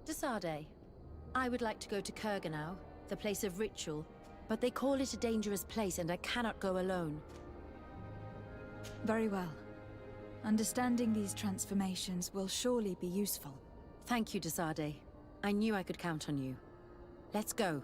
Desade, I would like to go to Kurganau, the place of ritual, but they call it a dangerous place and I cannot go alone. Very well. Understanding these transformations will surely be useful. Thank you, Desade. I knew I could count on you. Let's go.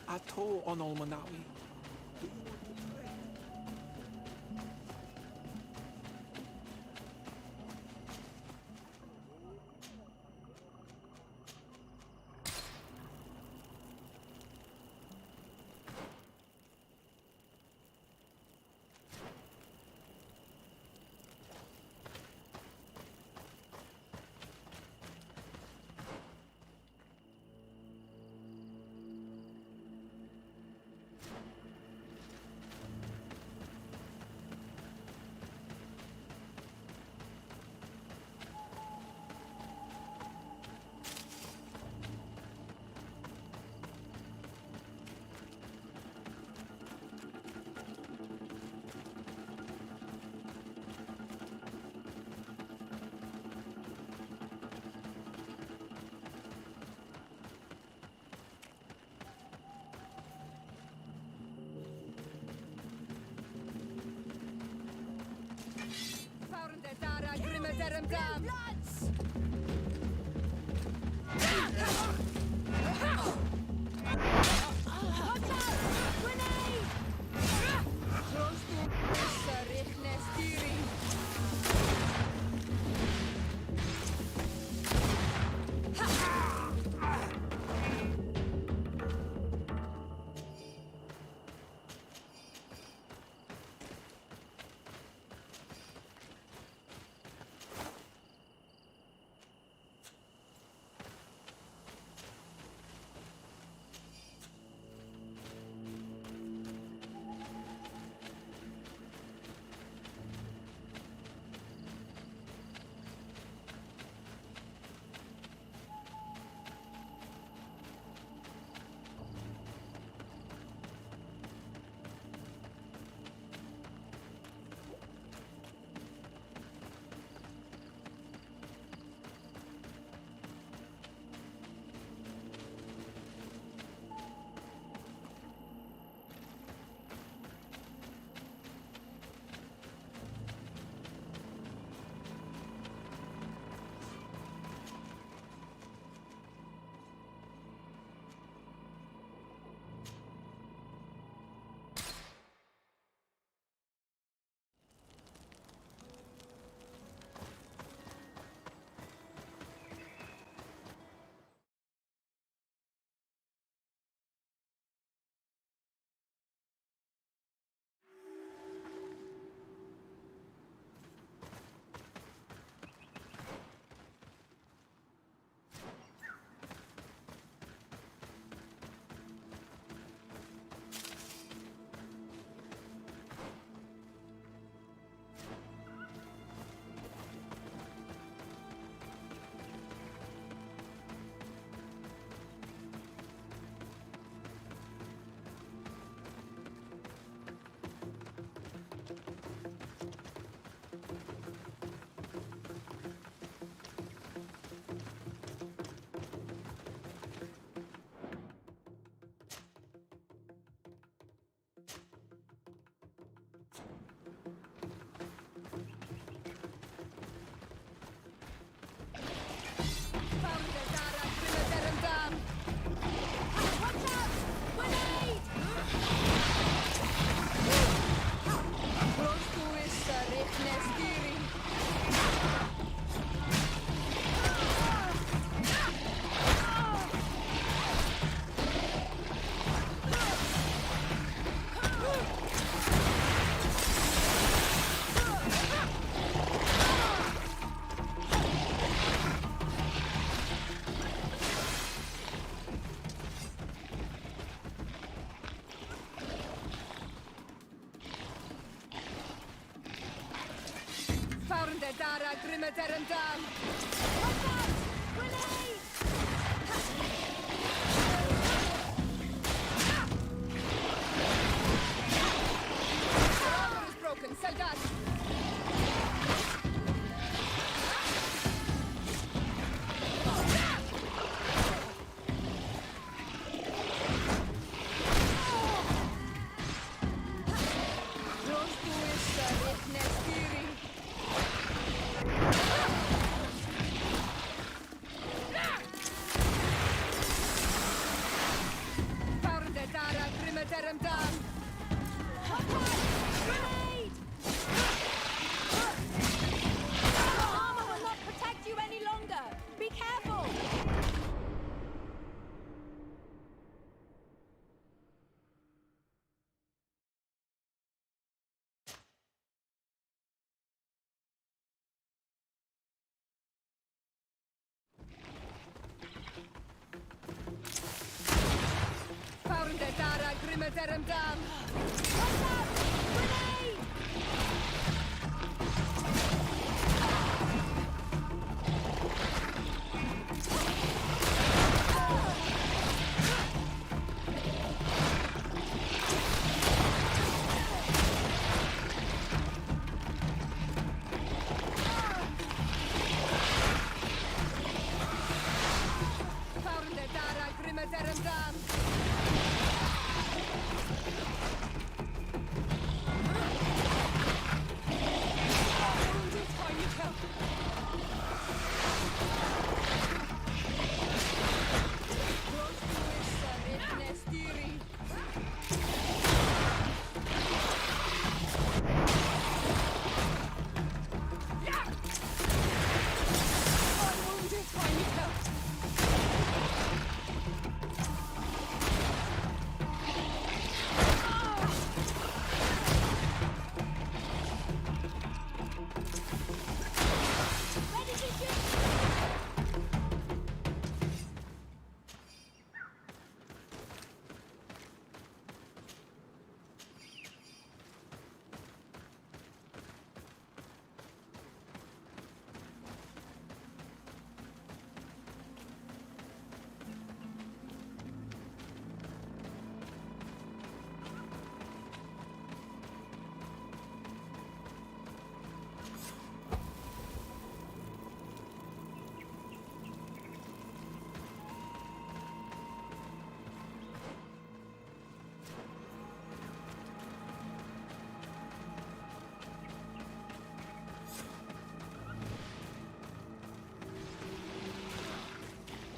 Ato onol Manawi. Dara Grimeterendam! Watch out! Grenade! Your armor is broken, Soldat! Grenade! Your armor will not protect you any longer! Be careful! Dara Grimeterendam! Watch out! Grenade! Dara Grimeterendam! Ready to shoot!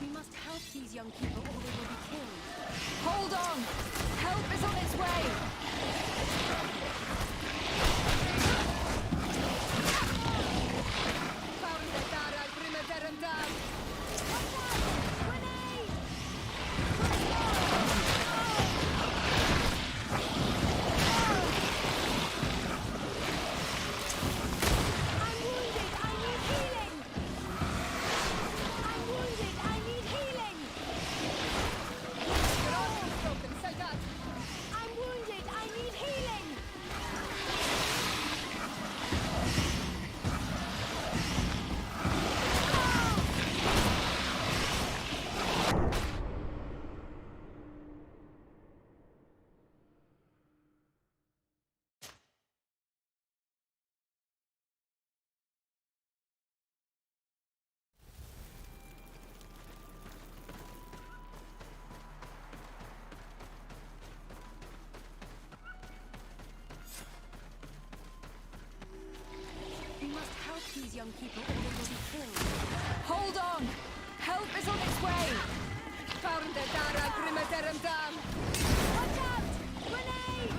We must help these young people or they will be killed. Hold on! Help is on its way! Dara Grimeterendam! Watch out! Grenade! I'm wounded! I need healing! I'm wounded! I need healing! Your armor is broken, Soldat! I'm wounded! I need healing! We must help these young people or they will be killed. Hold on! Help is on its way! Dara Grimeterendam! Watch out! Grenade!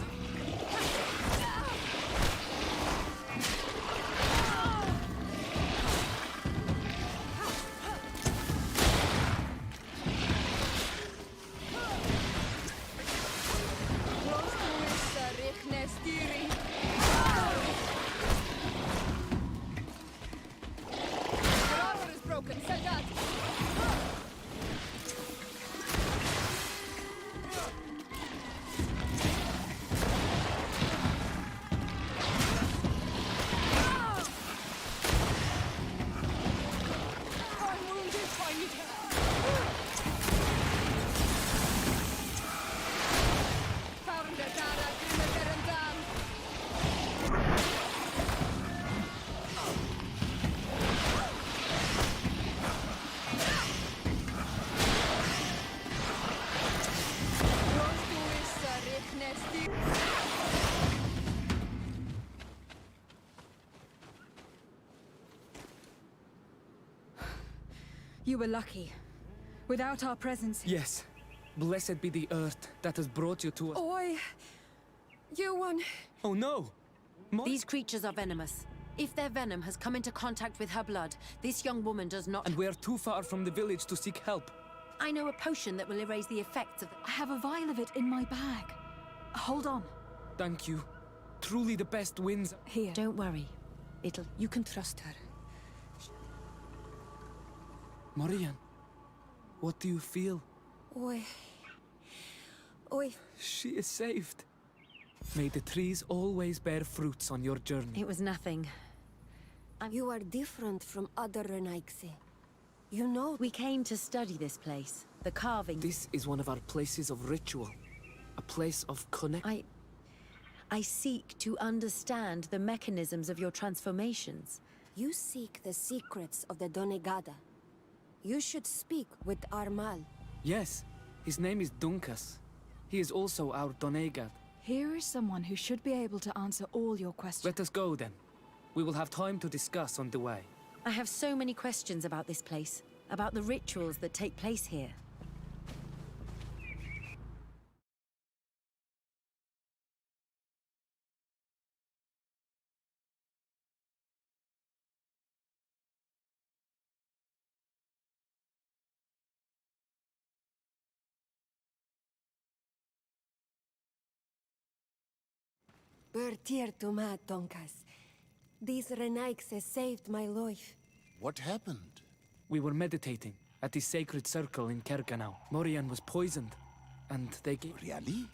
Your armor is broken, Soldat! You were lucky. Without our presence... Yes. Blessed be the earth that has brought you to us. Oi! You won. Oh no! These creatures are venomous. If their venom has come into contact with her blood, this young woman does not... And we are too far from the village to seek help. I know a potion that will erase the effects of... I have a vial of it in my bag. Hold on. Thank you. Truly the best wins. Here. Don't worry. It'll... You can trust her. Morian, what do you feel? Oi. Oi. She is saved. May the trees always bear fruits on your journey. It was nothing. You are different from other Renaigse. You know... We came to study this place. The carving... This is one of our places of ritual. A place of connect... I seek to understand the mechanisms of your transformations. You seek the secrets of the Donegada. You should speak with Armal. Yes, his name is Dunkas. He is also our Donegad. Here is someone who should be able to answer all your questions. Let us go then. We will have time to discuss on the way. I have so many questions about this place, about the rituals that take place here. Bertir to ma Donkas. These Renaigse saved my life. What happened? We were meditating at the sacred circle in Kerganau. Morian was poisoned, and they gave... Really?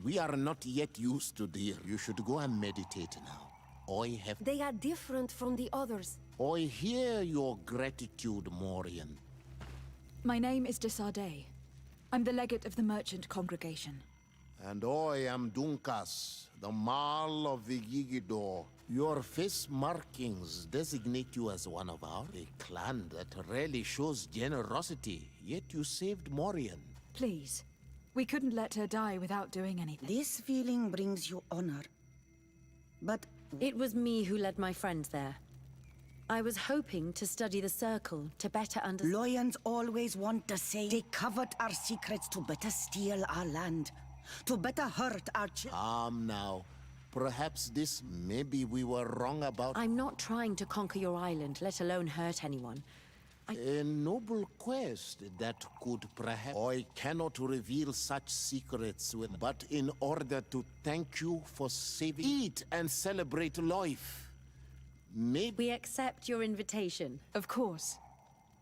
We are not yet used to deer. You should go and meditate now. They are different from the others. I hear your gratitude, Morian. My name is Desardet. I'm the legate of the merchant congregation. And I am Dunkas, the Marl of the Yigidor. Your face markings designate you as one of our a clan that rarely shows generosity, yet you saved Morian. Please. We couldn't let her die without doing anything. This feeling brings you honor. But It was me who led my friends there. I was hoping to study the circle, to better understand... Loyans always want to say they covet our secrets to better steal our land, to better hurt our children. Calm now. Perhaps maybe we were wrong about... I'm not trying to conquer your island, let alone hurt anyone. A noble quest that could perhaps... I cannot reveal such secrets but in order to thank you for saving... Eat and celebrate life. Maybe... We accept your invitation. Of course.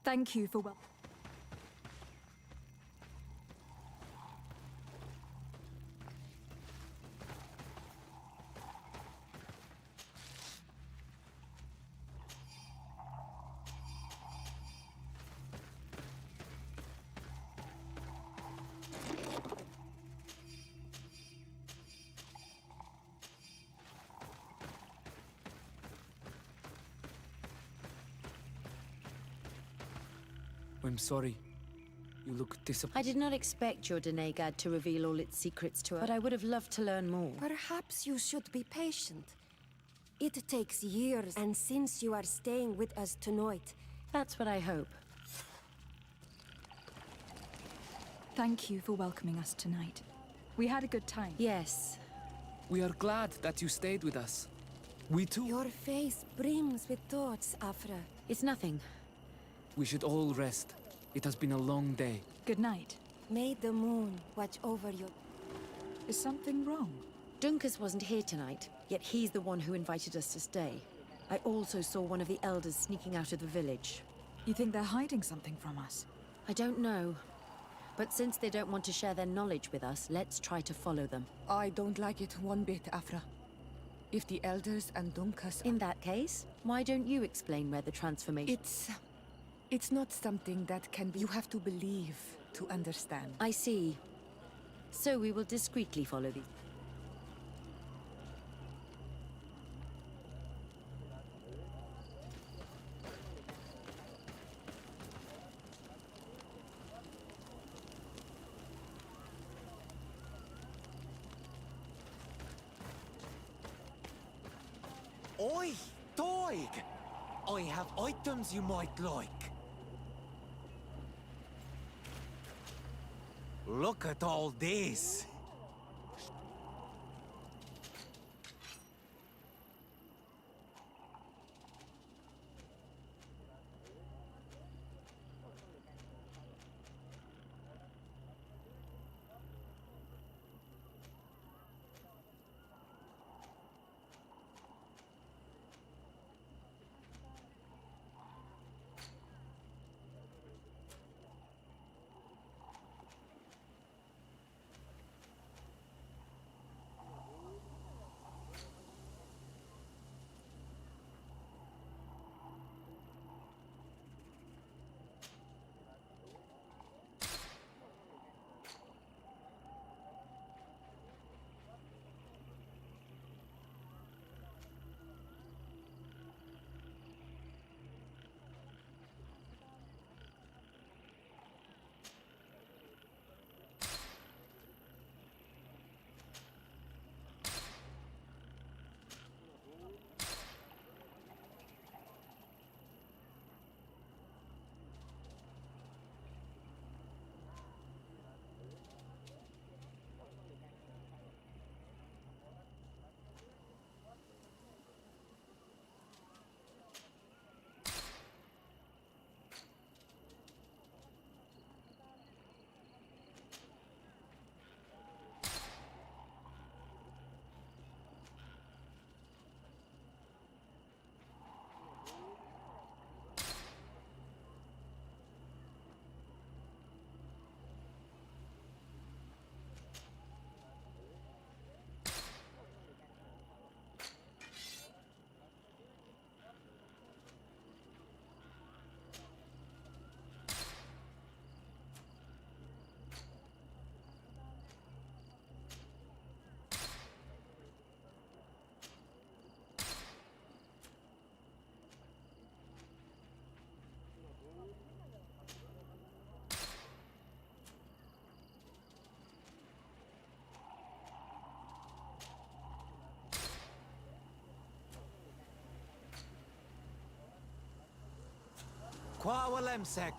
Thank you for I'm sorry. You look disappointed. I did not expect your Donegad to reveal all its secrets to us, but I would have loved to learn more. Perhaps you should be patient. It takes years, and since you are staying with us tonight... That's what I hope. Thank you for welcoming us tonight. We had a good time. Yes. We are glad that you stayed with us. We too... Your face brims with thoughts, Afra. It's nothing. We should all rest. It has been a long day. Good night. May the moon watch over you. Is something wrong? Dunkas wasn't here tonight, yet he's the one who invited us to stay. I also saw one of the elders sneaking out of the village. You think they're hiding something from us? I don't know. But since they don't want to share their knowledge with us, let's try to follow them. I don't like it one bit, Afra. If the elders and Dunkas... In that case, why don't you explain where the transformation... It's not something that can be... You have to believe to understand. I see. So we will discreetly follow these. Oi, Doig! I have items you might like. Look at all this! Qua walemsek.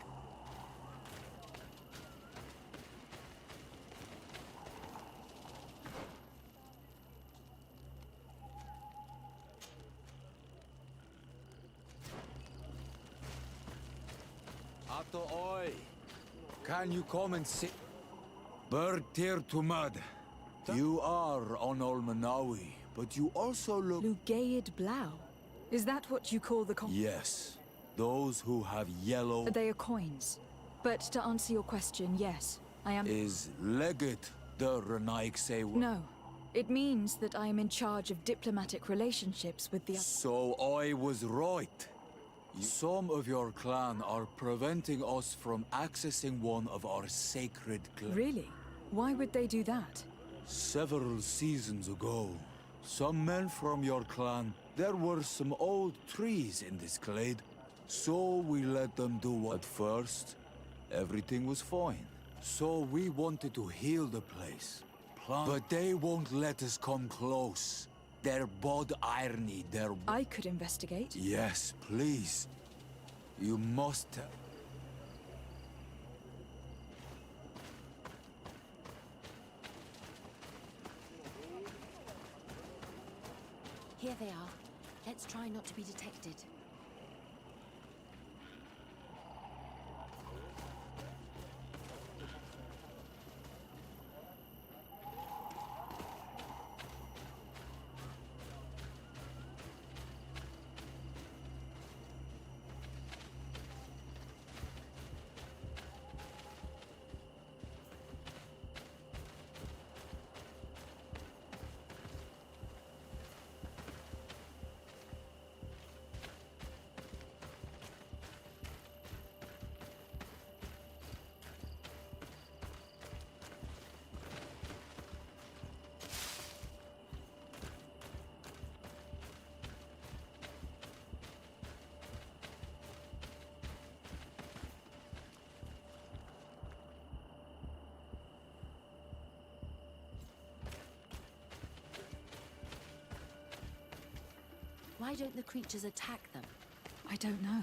Ato oi. Can you come and sit? Bird tear to mud. You are on Olmanawi, but you also look... Lugaid Blau? Is that what you call the Yes. Those who have yellow... They are coins. But to answer your question, yes, I am... Is legate the Renaik say... No. It means that I am in charge of diplomatic relationships with the... So I was right. Some of your clan are preventing us from accessing one of our sacred clans. Really? Why would they do that? Several seasons ago, some men from your clan... There were some old trees in this glade. So we let them do what... At first, everything was fine. So we wanted to heal the place. But they won't let us come close. They're bod irony, they're... I could investigate. Yes, please. You must... Here they are. Let's try not to be detected. Why don't the creatures attack them? I don't know.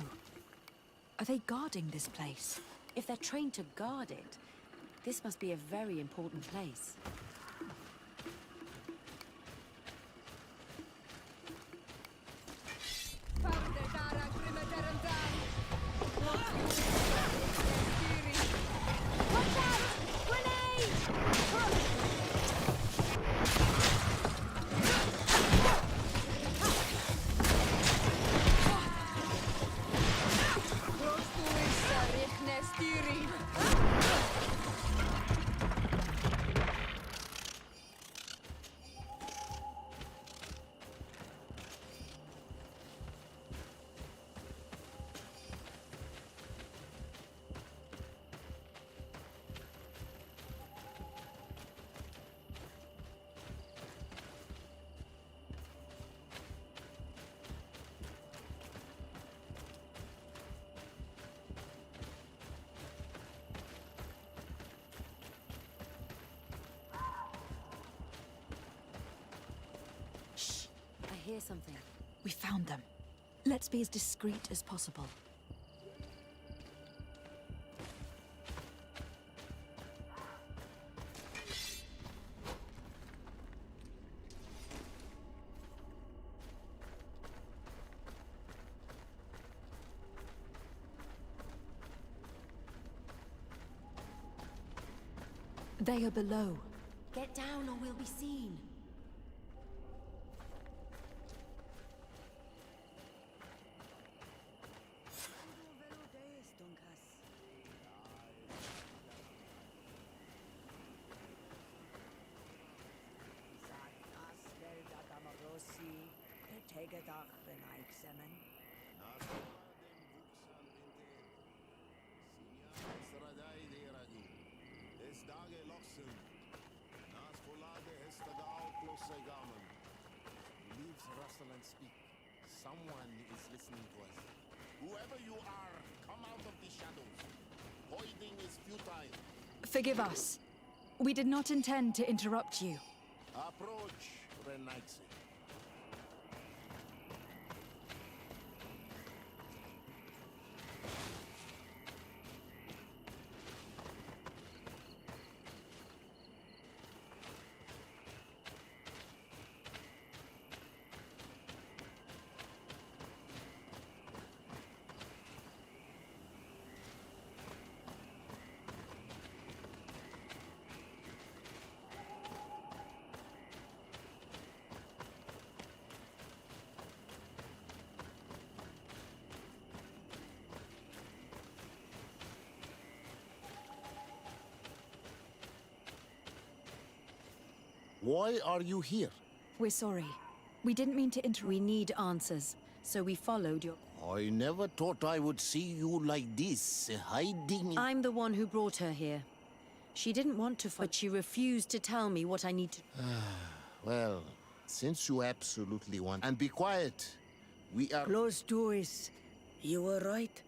Are they guarding this place? If they're trained to guard it, This must be a very important place. I hear something. We found them. Let's be as discreet as possible. They are below. Get down or we'll be seen. Leaves rustle and speak. Someone is listening to us. Whoever you are, come out of the shadows. Hiding is futile. Forgive us. We did not intend to interrupt you. Approach, Renaitse. Why are you here? We're sorry. We didn't mean to interrupt. We need answers, so we followed your... I never thought I would see you like this, hiding... I'm the one who brought her here. She didn't want to fight, but she refused to tell me what I need to... Well, since you absolutely want... And be quiet. We are... Close doors. You were right.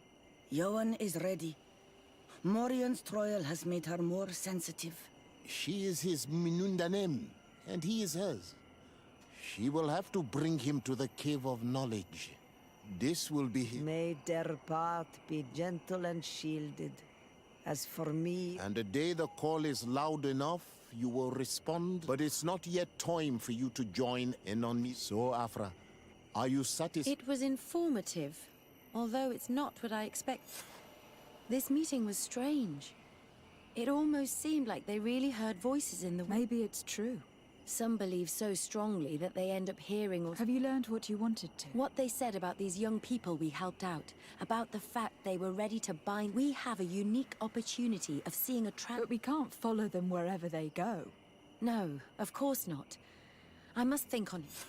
Johan is ready. Morian's trial has made her more sensitive. She is his Minundanem, and he is hers. She will have to bring him to the Cave of Knowledge. This will be his... May their path be gentle and shielded. As for me... And the day the call is loud enough, you will respond. But it's not yet time for you to join in on me. So, Afra, are you satisfied? It was informative, although it's not what I expect. This meeting was strange. It almost seemed like they really heard voices in the... Maybe it's true. Some believe so strongly that they end up hearing or... Have you learned what you wanted to? What they said about these young people we helped out, about the fact they were ready to bind... We have a unique opportunity of seeing a But we can't follow them wherever they go. No, of course not. I must think on it.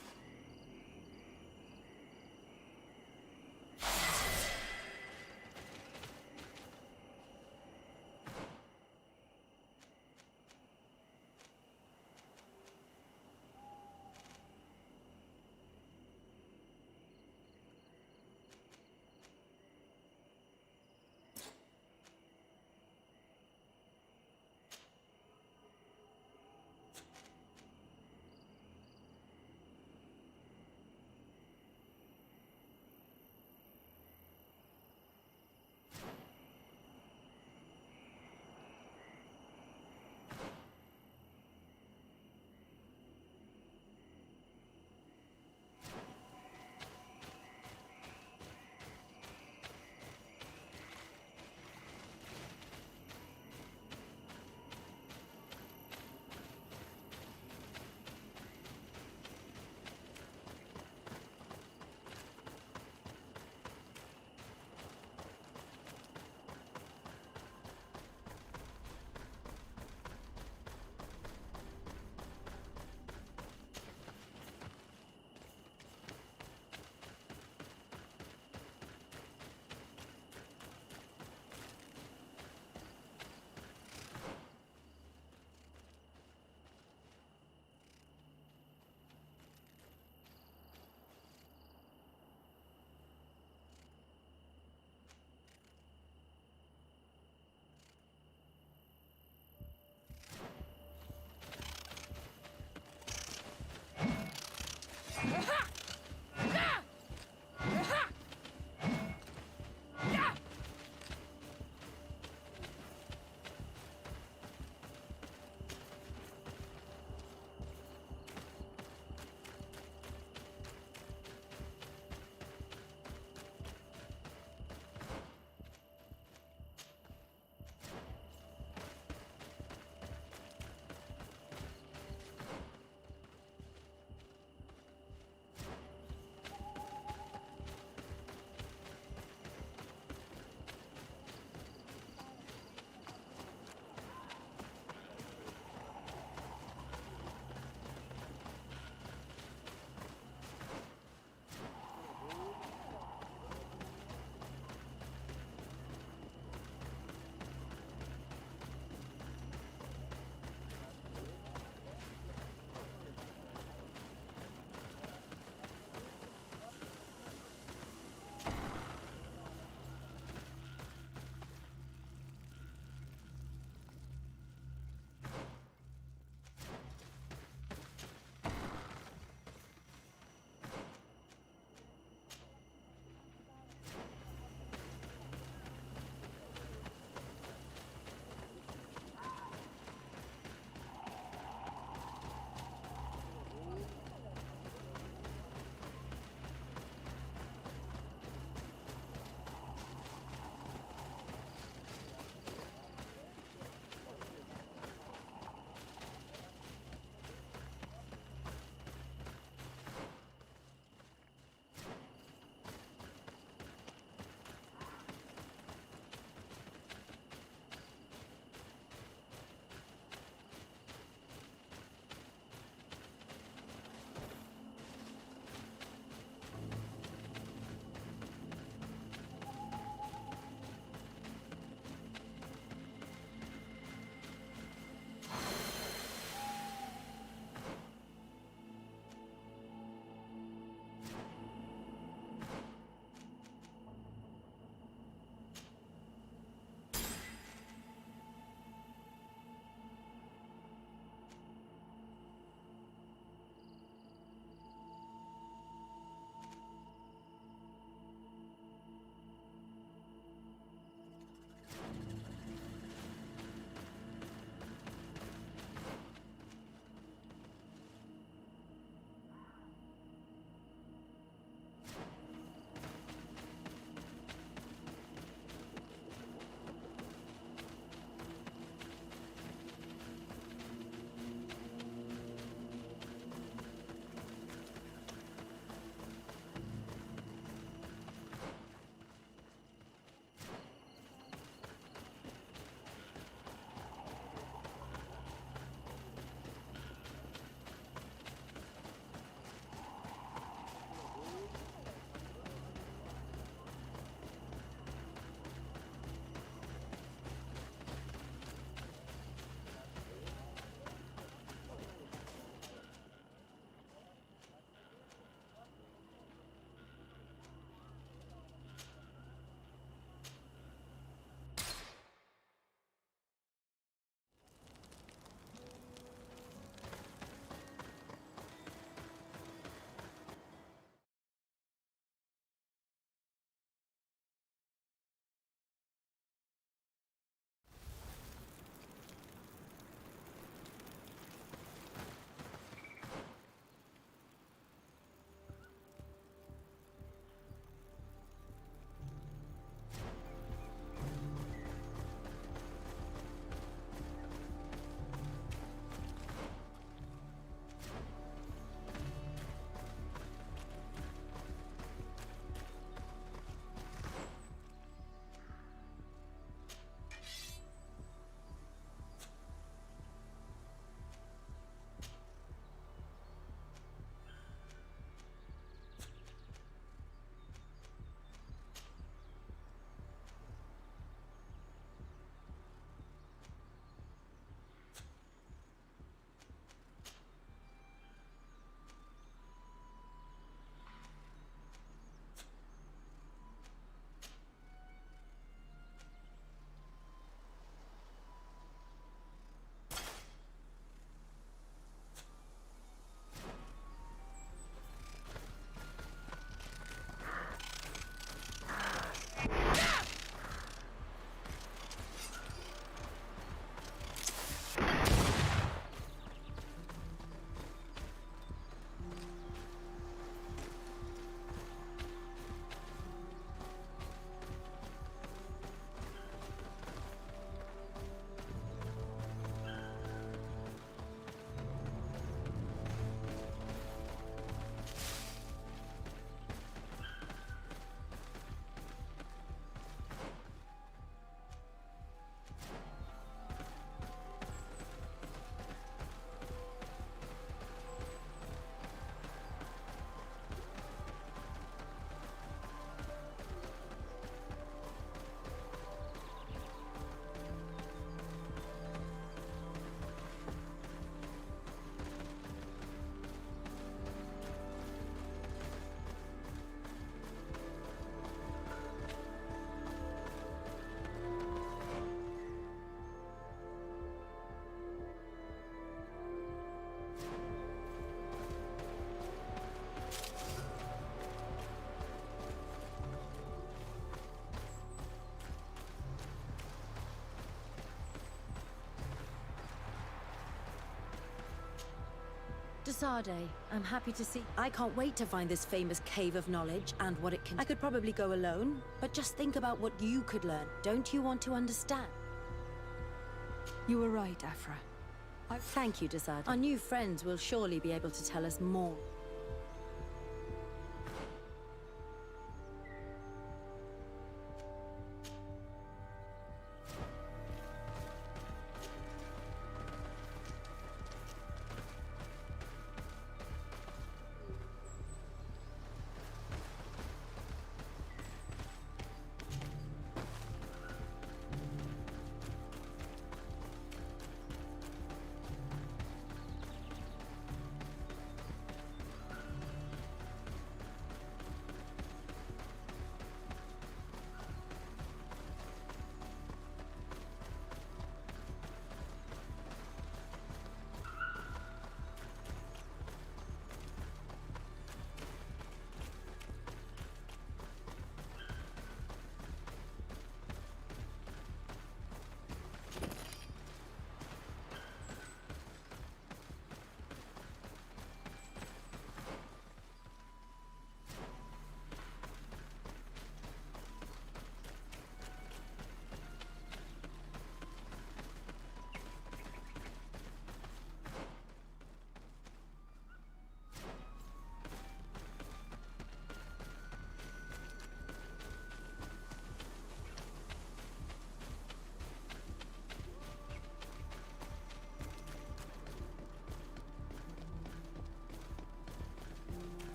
Desade, I'm happy to see. I can't wait to find this famous cave of knowledge and what it can. I could probably go alone, but just think about what you could learn. Don't you want to understand? You were right, Afra. Thank you, Desade. Our new friends will surely be able to tell us more.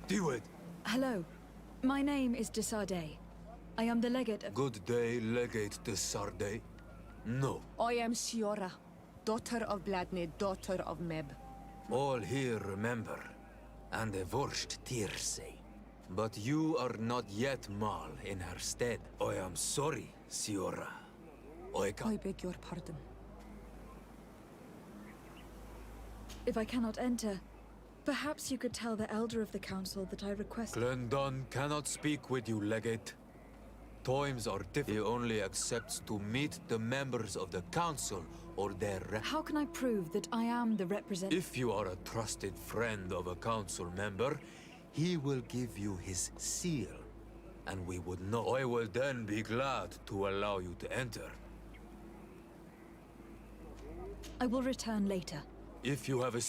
Do it. Hello. My name is Desade. I am the legate of... Good day, Legate de Sarde. No. I am Siora, daughter of Bladne, daughter of Meb. All here remember, and the worst Tirse. But you are not yet Mal in her stead. I am sorry, Siora. I beg your pardon. If I cannot enter, perhaps you could tell the Elder of the Council that I request... Glendon cannot speak with you, Legate. Times are different. He only accepts to meet the members of the Council or their rep. How can I prove that I am the representative? If you are a trusted friend of a Council member, he will give you his seal, and we would know. I will then be glad to allow you to enter. I will return later. If you have a...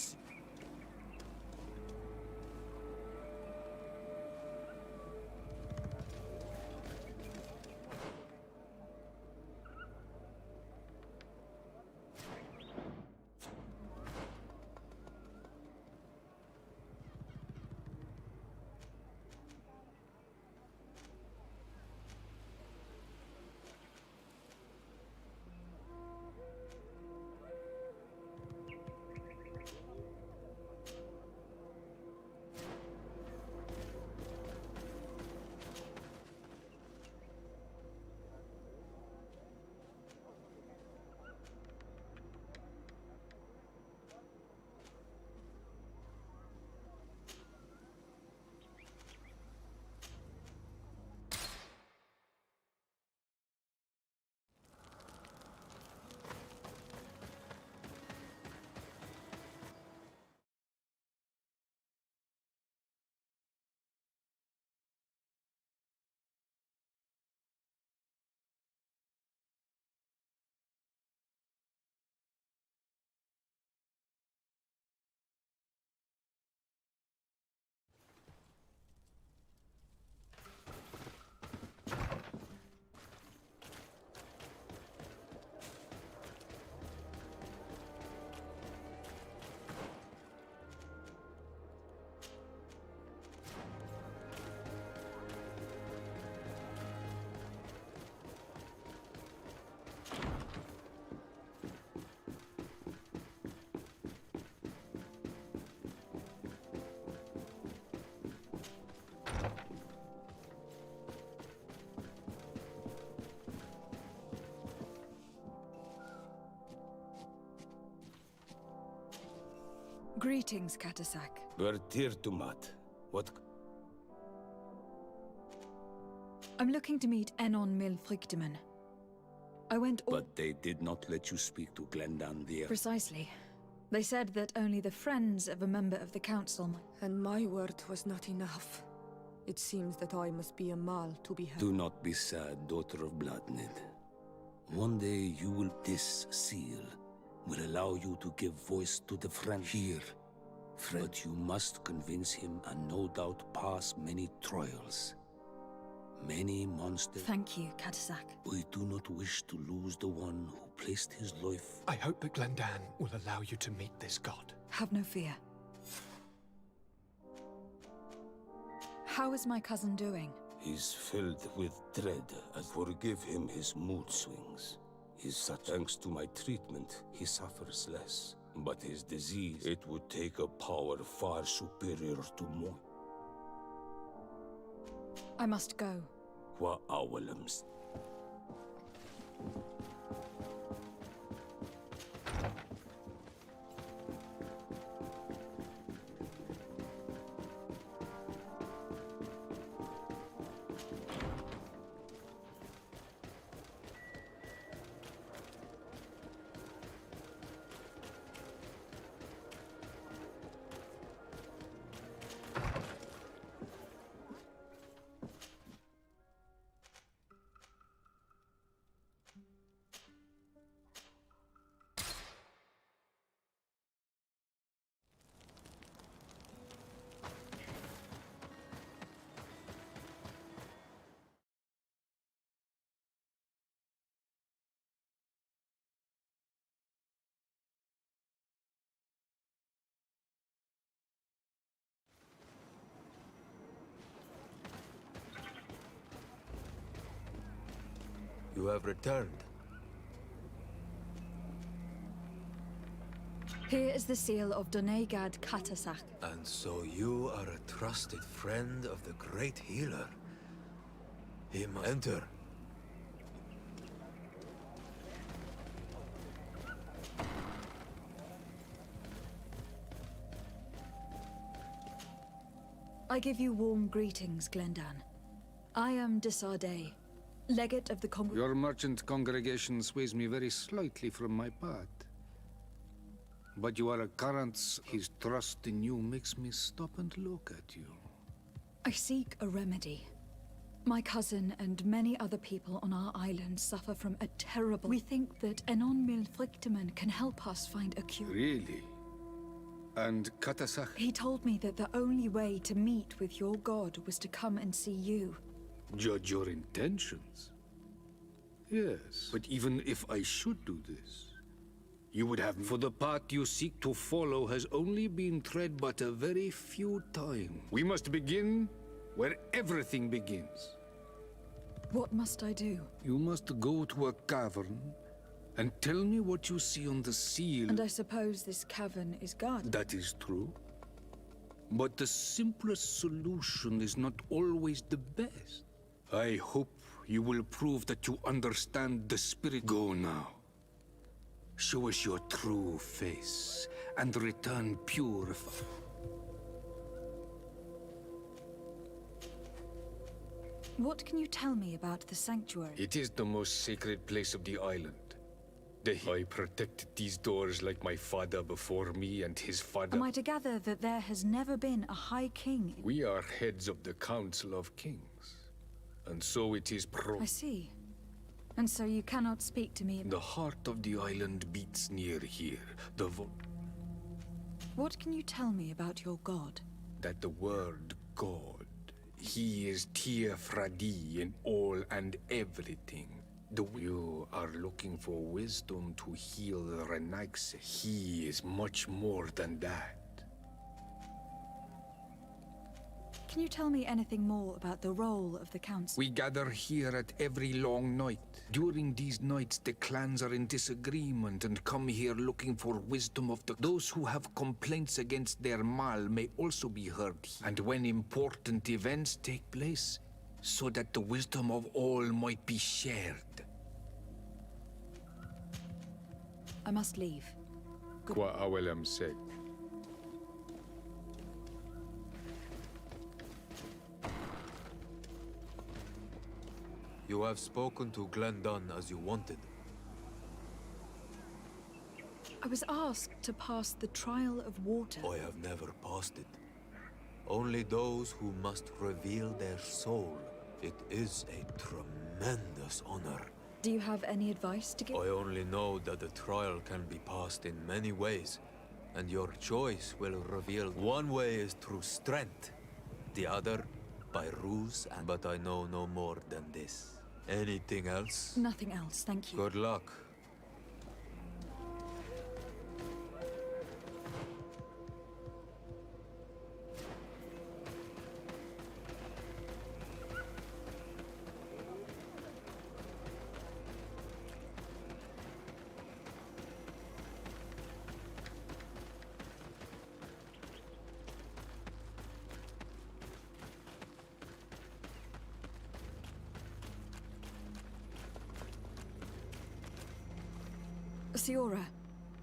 Greetings, Katasak. Vertirtumat. What? I'm looking to meet Enon Milfrictiman. I went all... But they did not let you speak to Glendan there. Precisely. They said that only the friends of a member of the council might... And my word was not enough. It seems that I must be a Mal to be heard. Do not be sad, daughter of Bloodnid. One day you will... This seal will allow you to give voice to the friend here. But you must convince him and no doubt pass many trials. Many monsters... Thank you, Katasak. We do not wish to lose the one who placed his life... I hope that Glendan will allow you to meet this god. Have no fear. How is my cousin doing? He's filled with dread, and forgive him his mood swings. He's such... Thanks to my treatment, he suffers less. But his disease, it would take a power far superior to mine. I must go. Qua awalams. You have returned. Here is the seal of Donegad Katasak. And so you are a trusted friend of the great healer. He must enter. I give you warm greetings, Glendan. I am Desardet, legate of the Your merchant congregation sways me very slightly from my path. But you are a current. His trust in you makes me stop and look at you. I seek a remedy. My cousin and many other people on our island suffer from a terrible... We think that Enon Milfrictiman can help us find a cure. Really? And Katasak? He told me that the only way to meet with your god was to come and see you. Judge your intentions. Yes, but even if I should do this, you would have... For the path you seek to follow has only been tread but a very few times. We must begin where everything begins. What must I do? You must go to a cavern and tell me what you see on the seal. And I suppose this cavern is guarded. That is true. But the simplest solution is not always the best. I hope you will prove that you understand the spirit. Go now. Show us your true face and return purified. What can you tell me about the sanctuary? It is the most sacred place of the island. I protected these doors like my father before me and his father. Am I to gather that there has never been a High King? We are heads of the Council of Kings. And so it is I see. And so you cannot speak to me... The heart of the island beats near here. What can you tell me about your god? That the word God, he is Tia Fradi in all and everything. You are looking for wisdom to heal the Renaxe. He is much more than that. Can you tell me anything more about the role of the council? We gather here at every long night. During these nights, the clans are in disagreement and come here looking for wisdom of the... Those who have complaints against their Mal may also be heard here. And when important events take place, so that the wisdom of all might be shared. I must leave. Qua Awelem said. You have spoken to Glendon as you wanted. I was asked to pass the trial of water. I have never passed it. Only those who must reveal their soul. It is a tremendous honor. Do you have any advice to give? I only know that the trial can be passed in many ways, and your choice will reveal. One way is through strength, the other by ruse, but I know no more than this. Anything else? Nothing else, thank you. Good luck. Siora,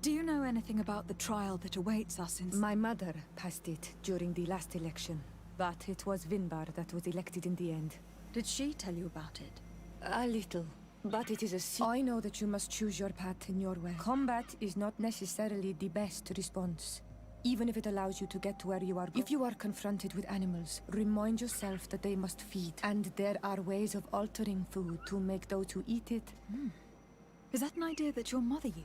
do you know anything about the trial that awaits us in... My mother passed it during the last election, but it was Vinbar that was elected in the end. Did she tell you about it? A little, but it is a I know that you must choose your path in your way. Combat is not necessarily the best response, even if it allows you to get to where you are going. If you are confronted with animals, remind yourself that they must feed, and there are ways of altering food to make those who eat it. Is that an idea that your mother used?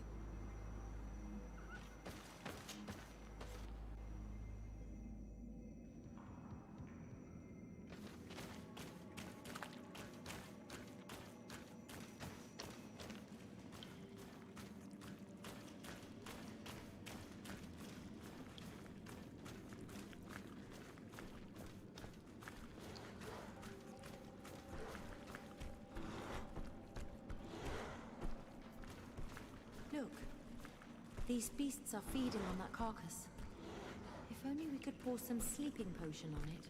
Look, these beasts are feeding on that carcass. If only we could pour some sleeping potion on it.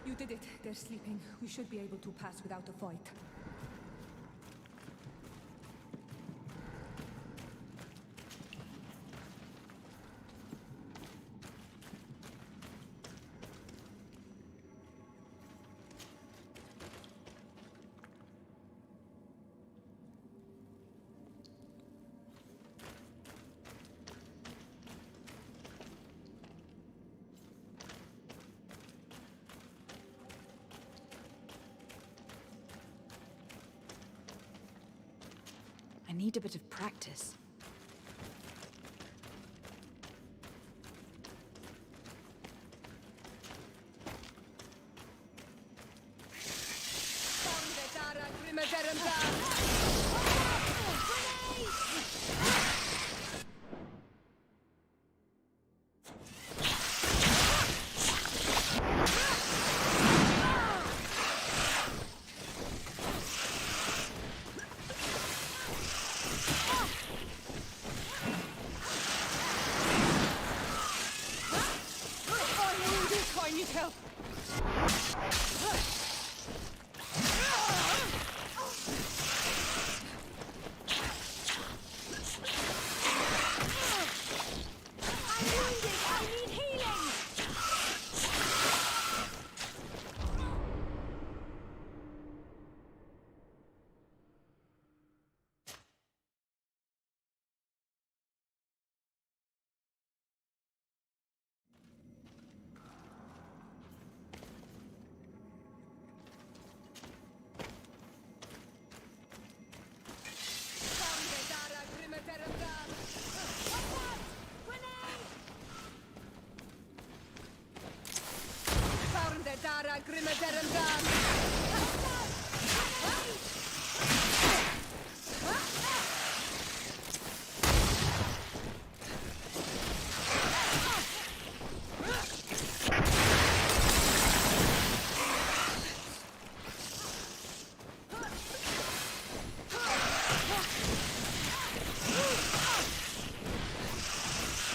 You did it. They're sleeping. We should be able to pass without a fight. I need a bit of practice.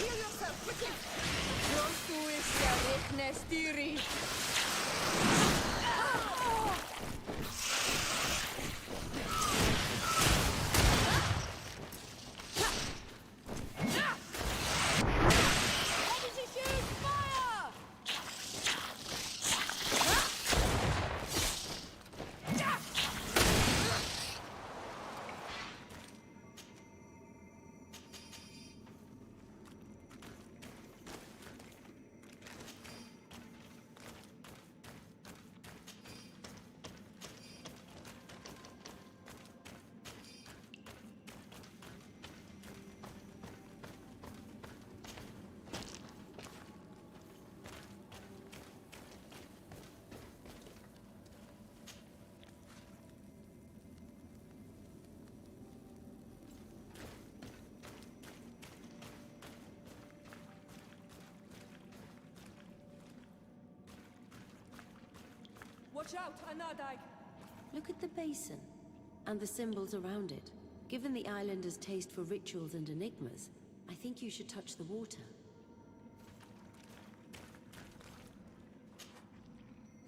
Heal yourself, quickly! Don't do it, Stiri. Watch out, Anadai! Look at the basin and the symbols around it. Given the islanders' taste for rituals and enigmas, I think you should touch the water.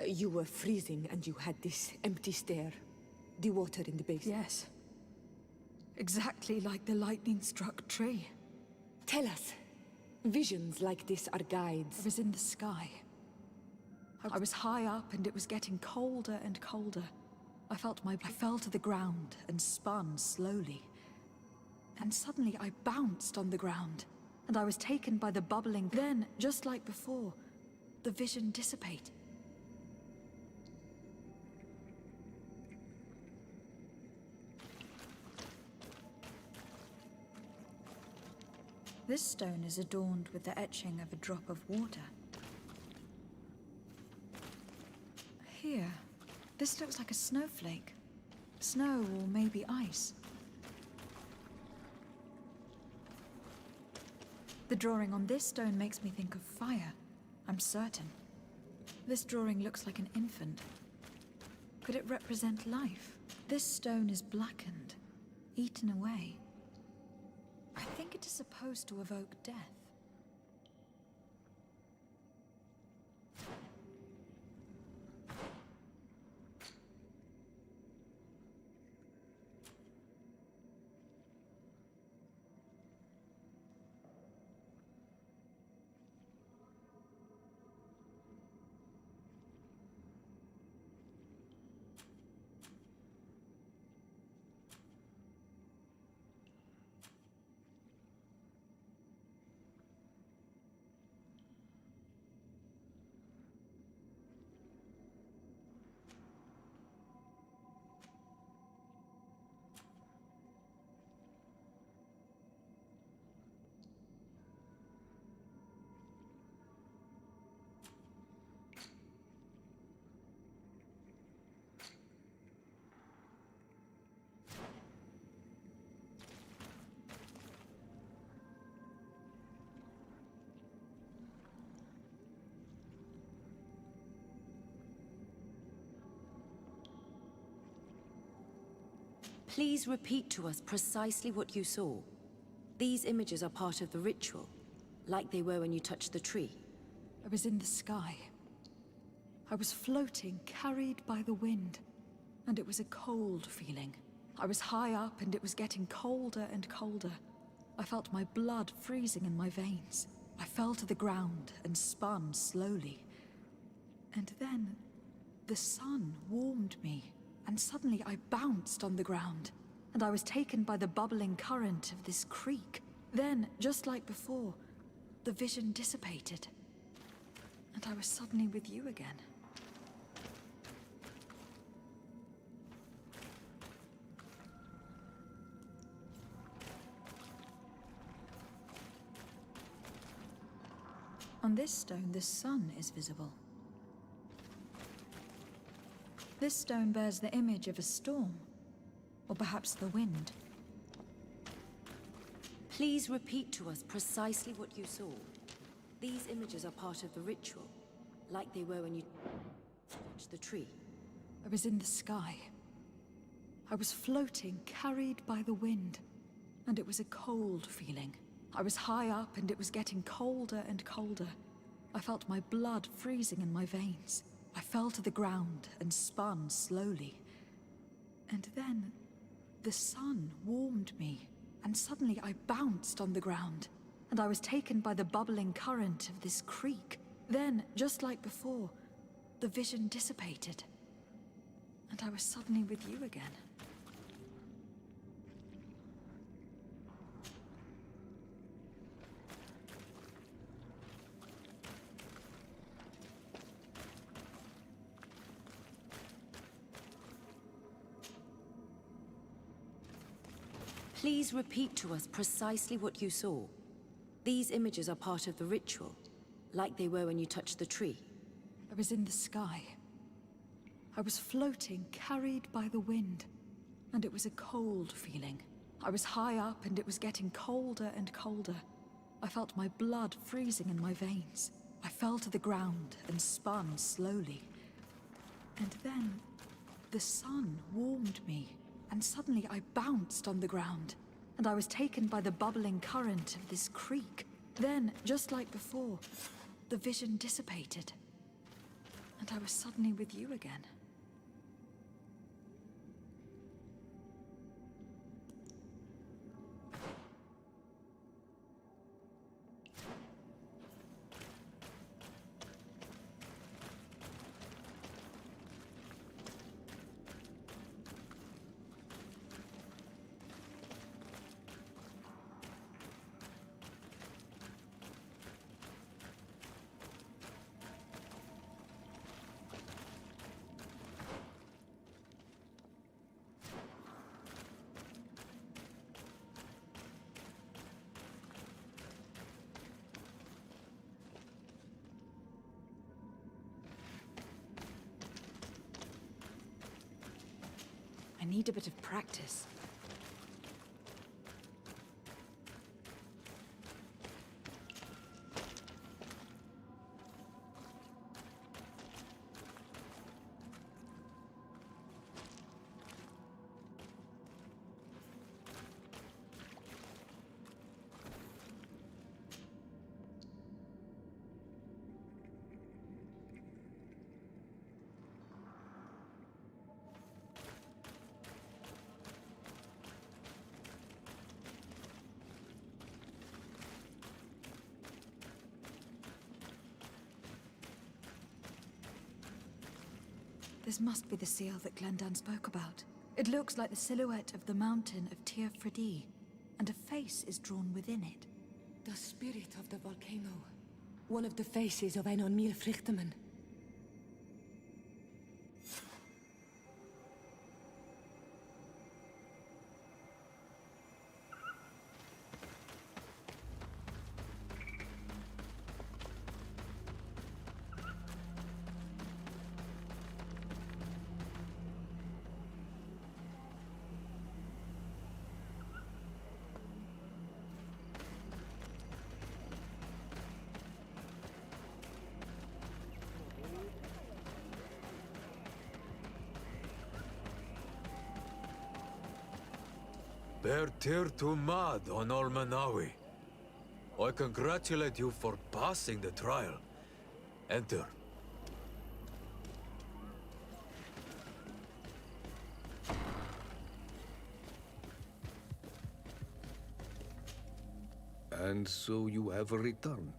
You were freezing and you had this empty stare. The water in the basin. Yes. Exactly like the lightning-struck tree. Tell us. Visions like this are guides. I was in the sky. I was high up and it was getting colder and colder. I fell to the ground and spun slowly. And suddenly I bounced on the ground, and I was taken by the bubbling. Then, just like before, the vision dissipated. This stone is adorned with the etching of a drop of water. Here, this looks like a snowflake. Snow or maybe ice. The drawing on this stone makes me think of fire, I'm certain. This drawing looks like an infant. Could it represent life? This stone is blackened, eaten away. I think it is supposed to evoke death. Please repeat to us precisely what you saw. These images are part of the ritual, like they were when you touched the tree. I was in the sky. I was floating, carried by the wind, and it was a cold feeling. I was high up and it was getting colder and colder. I felt my blood freezing in my veins. I fell to the ground and spun slowly. And then, the sun warmed me. And suddenly I bounced on the ground, and I was taken by the bubbling current of this creek. Then, just like before, the vision dissipated, and I was suddenly with you again. On this stone, the sun is visible. This stone bears the image of a storm, or perhaps the wind. Please repeat to us precisely what you saw. These images are part of the ritual, like they were when you touched the tree. I was in the sky. I was floating, carried by the wind, and it was a cold feeling. I was high up and it was getting colder and colder. I felt my blood freezing in my veins. I fell to the ground and spun slowly. And then, the sun warmed me, and suddenly I bounced on the ground, and I was taken by the bubbling current of this creek. Then, just like before, the vision dissipated, and I was suddenly with you again. Please repeat to us precisely what you saw. These images are part of the ritual, like they were when you touched the tree. I was in the sky. I was floating, carried by the wind, and it was a cold feeling. I was high up and it was getting colder and colder. I felt my blood freezing in my veins. I fell to the ground and spun slowly. And then the sun warmed me, and suddenly I bounced on the ground, and I was taken by the bubbling current of this creek. Then, just like before, the vision dissipated, and I was suddenly with you again. I need a bit of practice. This must be the seal that Glendan spoke about. It looks like the silhouette of the mountain of Tir Fredi, and a face is drawn within it. The spirit of the volcano. One of the faces of Einon Mil Frichterman. Bear tir to mad on Olmanawi. I congratulate you for passing the trial. Enter. And so you have returned.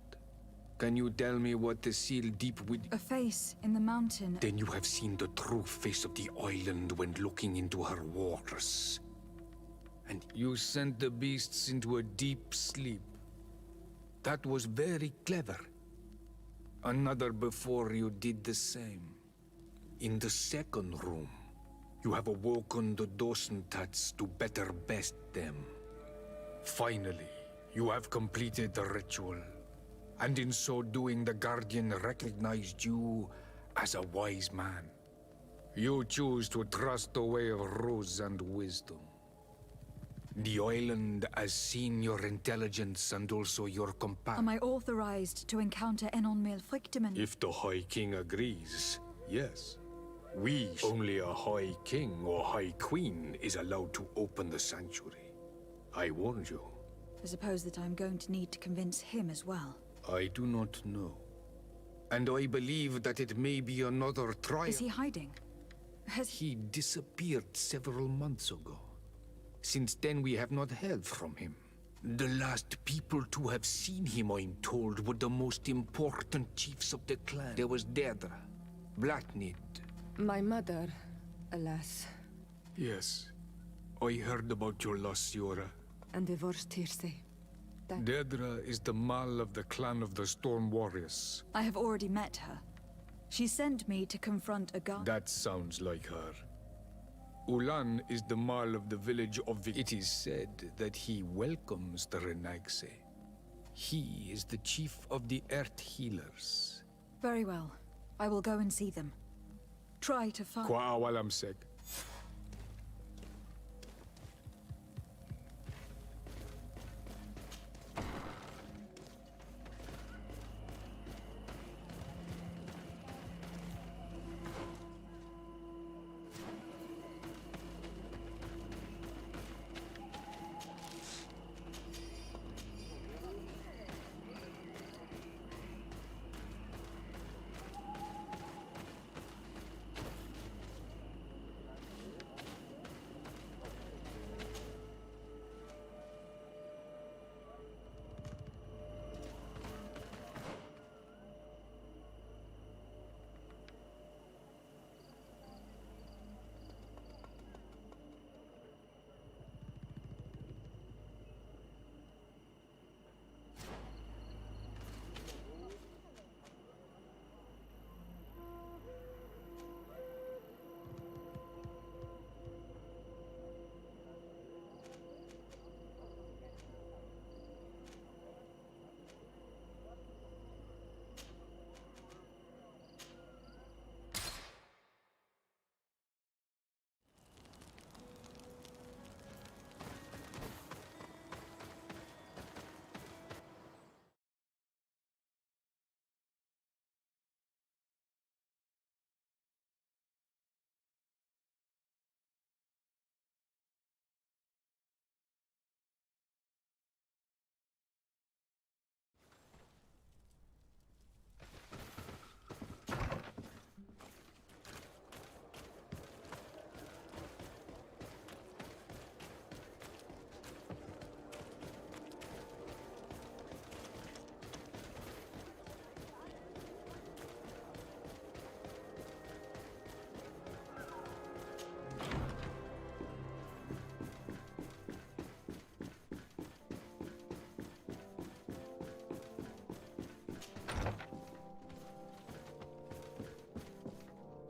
Can you tell me what the seal deep within... A face in the mountain. Then you have seen the true face of the island when looking into her waters. And you sent the beasts into a deep sleep. That was very clever. Another before you did the same. In the second room, you have awoken the Dosentats to better best them. Finally, you have completed the ritual. And in so doing, the Guardian recognized you as a wise man. You choose to trust the way of rules and wisdom. The island has seen your intelligence and also your compassion. Am I authorized to encounter Einon Mil Frichterman? If the High King agrees, yes. Only a High King or High Queen is allowed to open the sanctuary. I warned you. I suppose that I'm going to need to convince him as well. I do not know. And I believe that it may be another trial. Is he hiding? He disappeared several months ago. Since then, we have not heard from him. The last people to have seen him, I'm told, were the most important chiefs of the clan. There was Deirdre, Blacknid. My mother, alas. Yes. I heard about your loss, Siora. And divorced Tirce. Deirdre is the Mal of the clan of the Storm Warriors. I have already met her. She sent me to confront a guard. That sounds like her. Ulan is the Mal of the village of It is said that he welcomes the Renagse. He is the chief of the Earth Healers. Very well. I will go and see them. Try to find... Kwa awalamsek.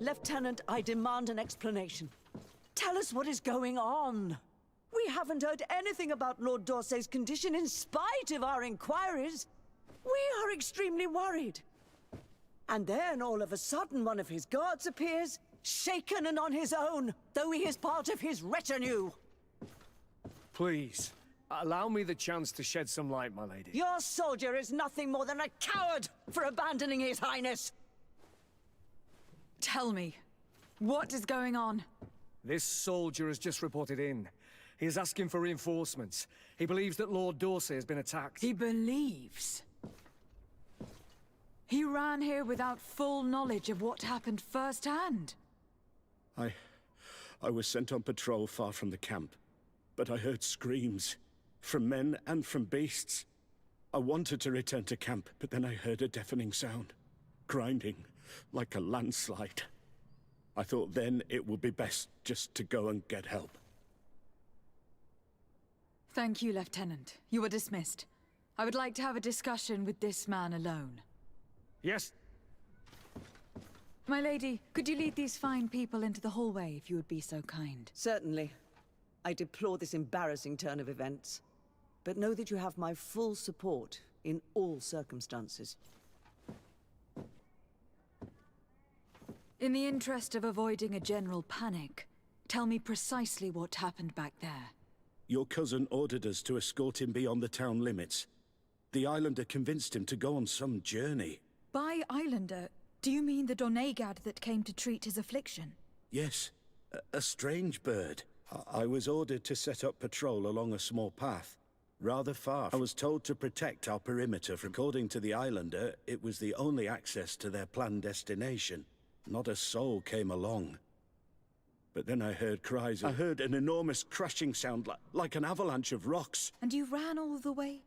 Lieutenant, I demand an explanation. Tell us what is going on. We haven't heard anything about Lord D'Orsay's condition in spite of our inquiries. We are extremely worried. And then, all of a sudden, one of his guards appears, shaken and on his own, though he is part of his retinue. Please, allow me the chance to shed some light, my lady. Your soldier is nothing more than a coward for abandoning his highness. Tell me, what is going on? This soldier has just reported in. He is asking for reinforcements. He believes that Lord D'Orsay has been attacked. He believes? He ran here without full knowledge of what happened firsthand. I was sent on patrol far from the camp, but I heard screams, from men and from beasts. I wanted to return to camp, but then I heard a deafening sound, grinding, like a landslide. I thought then it would be best just to go and get help. Thank you, Lieutenant. You are dismissed. I would like to have a discussion with this man alone. Yes. My lady, could you lead these fine people into the hallway, if you would be so kind? Certainly. I deplore this embarrassing turn of events. But know that you have my full support in all circumstances. In the interest of avoiding a general panic, tell me precisely what happened back there. Your cousin ordered us to escort him beyond the town limits. The Islander convinced him to go on some journey. By Islander, do you mean the Donegad that came to treat his affliction? Yes, a strange bird. I was ordered to set up patrol along a small path, rather far. I was told to protect our perimeter. According to the Islander, it was the only access to their planned destination. Not a soul came along. But then I heard cries. I heard an enormous crashing sound, like an avalanche of rocks. And you ran all the way?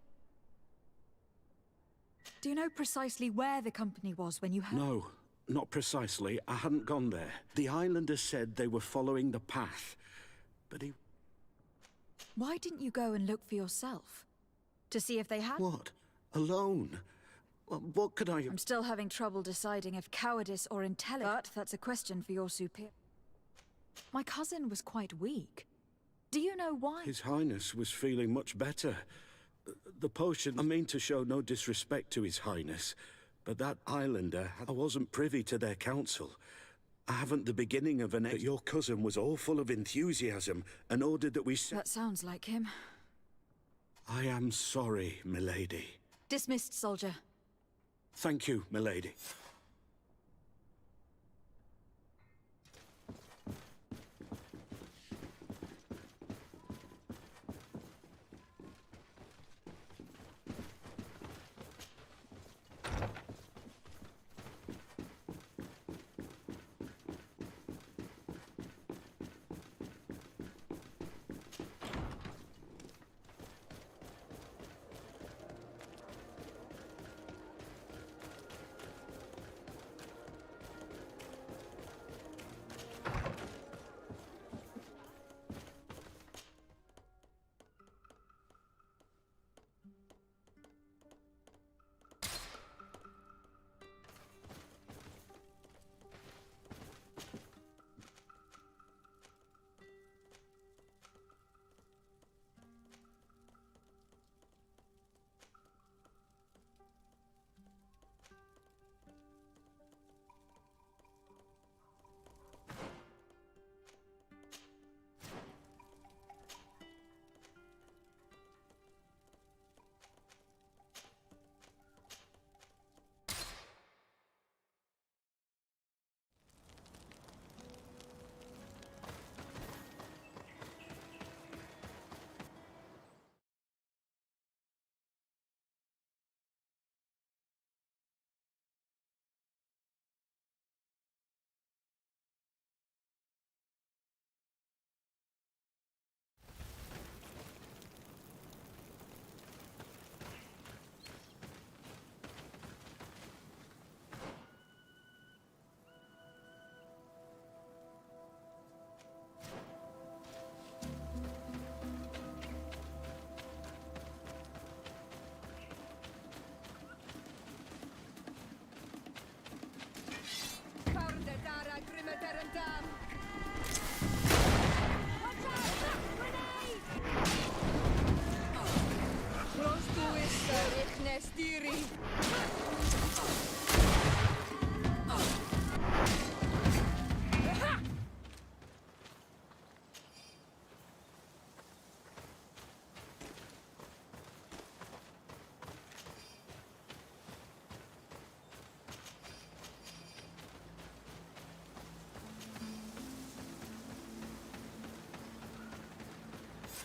Do you know precisely where the company was when you heard? No, not precisely. I hadn't gone there. The Islanders said they were following the path, but he... Why didn't you go and look for yourself? To see if they had? What? Alone? What could I... I'm still having trouble deciding if cowardice or intelligence. But that's a question for your superior. My cousin was quite weak. Do you know why? His Highness was feeling much better. The potion... I mean to show no disrespect to His Highness, but that Islander... I wasn't privy to their counsel. I haven't the beginning of an... Your cousin was all full of enthusiasm and ordered that we... That sounds like him. I am sorry, milady. Dismissed, soldier. Thank you, milady.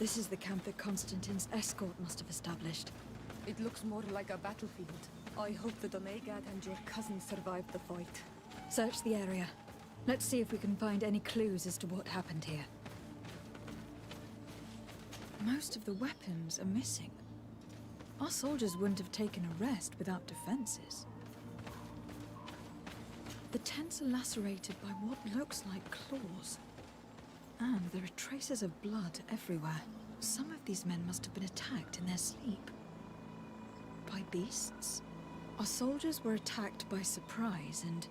This is the camp that Constantine's escort must have established. It looks more like a battlefield. I hope the Donegad and your cousin survived the fight. Search the area. Let's see if we can find any clues as to what happened here. Most of the weapons are missing. Our soldiers wouldn't have taken a rest without defenses. The tents are lacerated by what looks like claws. And there are traces of blood everywhere. Some of these men must have been attacked in their sleep. By beasts? Our soldiers were attacked by surprise, and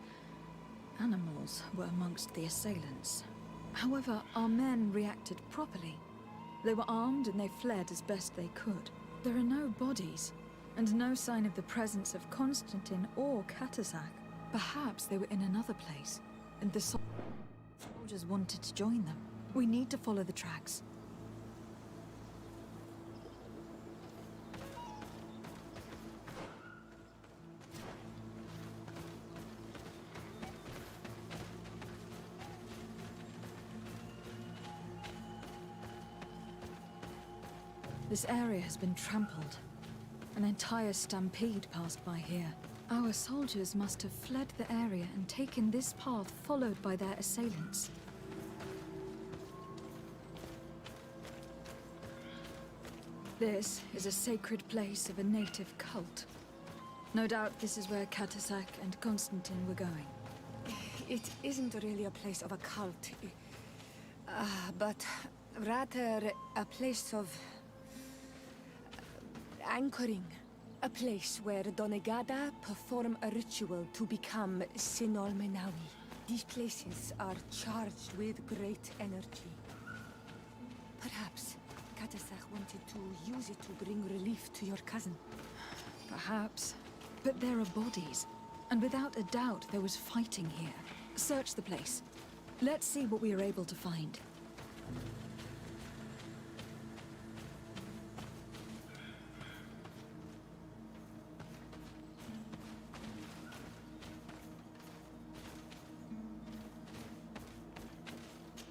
animals were amongst the assailants. However, our men reacted properly. They were armed and they fled as best they could. There are no bodies, and no sign of the presence of Constantine or Katasak. Perhaps they were in another place, and the soldiers wanted to join them. We need to follow the tracks. This area has been trampled. An entire stampede passed by here. Our soldiers must have fled the area and taken this path followed by their assailants. This is a sacred place of a native cult. No doubt this is where Katasak and Constantine were going. It isn't really a place of a cult, but rather a place of anchoring. A place where Donegada perform a ritual to become Sinol Menawi. These places are charged with great energy. Perhaps Katasak wanted to use it to bring relief to your cousin. Perhaps. But there are bodies. And without a doubt, there was fighting here. Search the place. Let's see what we are able to find.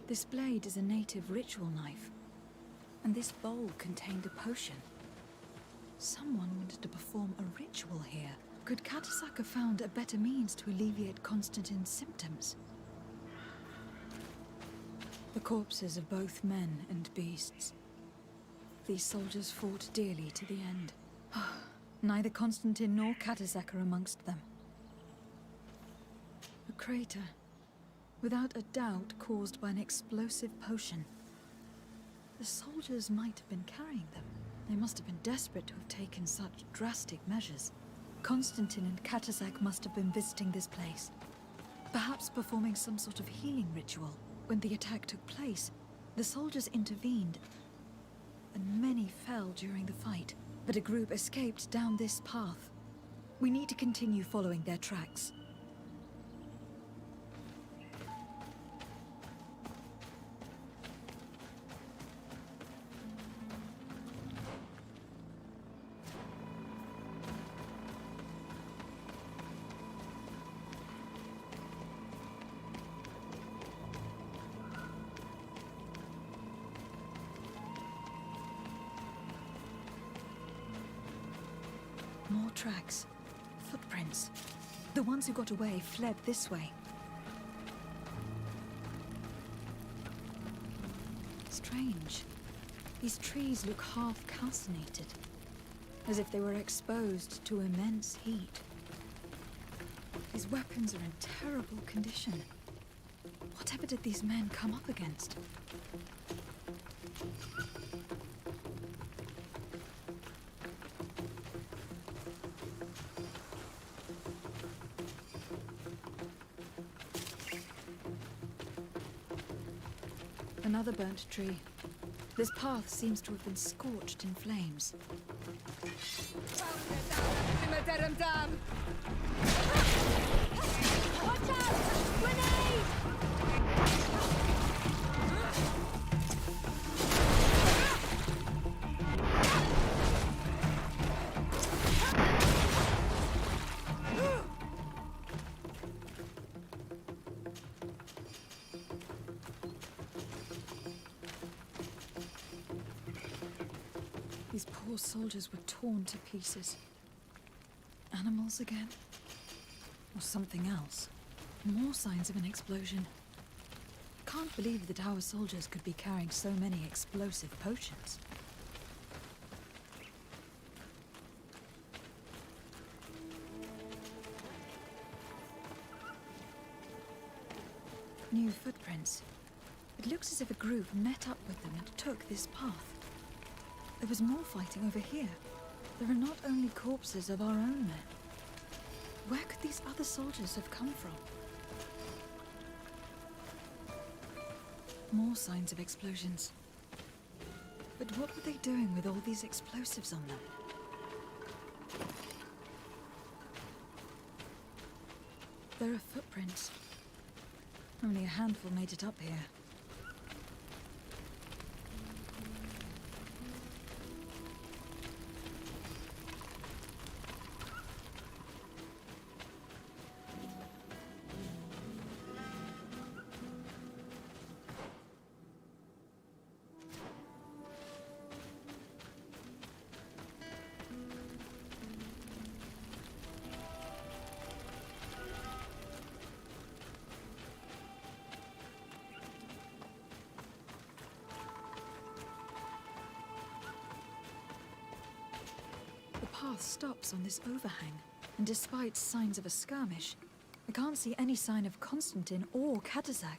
This blade is a native ritual knife. And this bowl contained a potion. Someone wanted to perform a ritual here. Could Katasak have found a better means to alleviate Constantine's symptoms? The corpses of both men and beasts. These soldiers fought dearly to the end. Neither Constantine nor Katasak are amongst them. A crater, without a doubt caused by an explosive potion. The soldiers might have been carrying them. They must have been desperate to have taken such drastic measures. Constantine and Katasak must have been visiting this place. Perhaps performing some sort of healing ritual. When the attack took place, the soldiers intervened, and many fell during the fight. But a group escaped down this path. We need to continue following their tracks. More tracks. Footprints. The ones who got away fled this way. Strange. These trees look half calcinated, as if they were exposed to immense heat. These weapons are in terrible condition. Whatever did these men come up against? Another burnt tree. This path seems to have been scorched in flames. Watch out! Grenade! These poor soldiers were torn to pieces. Animals again? Or something else? More signs of an explosion. Can't believe that our soldiers could be carrying so many explosive potions. New footprints. It looks as if a group met up with them and took this path. There was more fighting over here. There are not only corpses of our own men. Where could these other soldiers have come from? More signs of explosions. But what were they doing with all these explosives on them? There are footprints. Only a handful made it up here. The path stops on this overhang, and despite signs of a skirmish, I can't see any sign of Constantine or Katazak.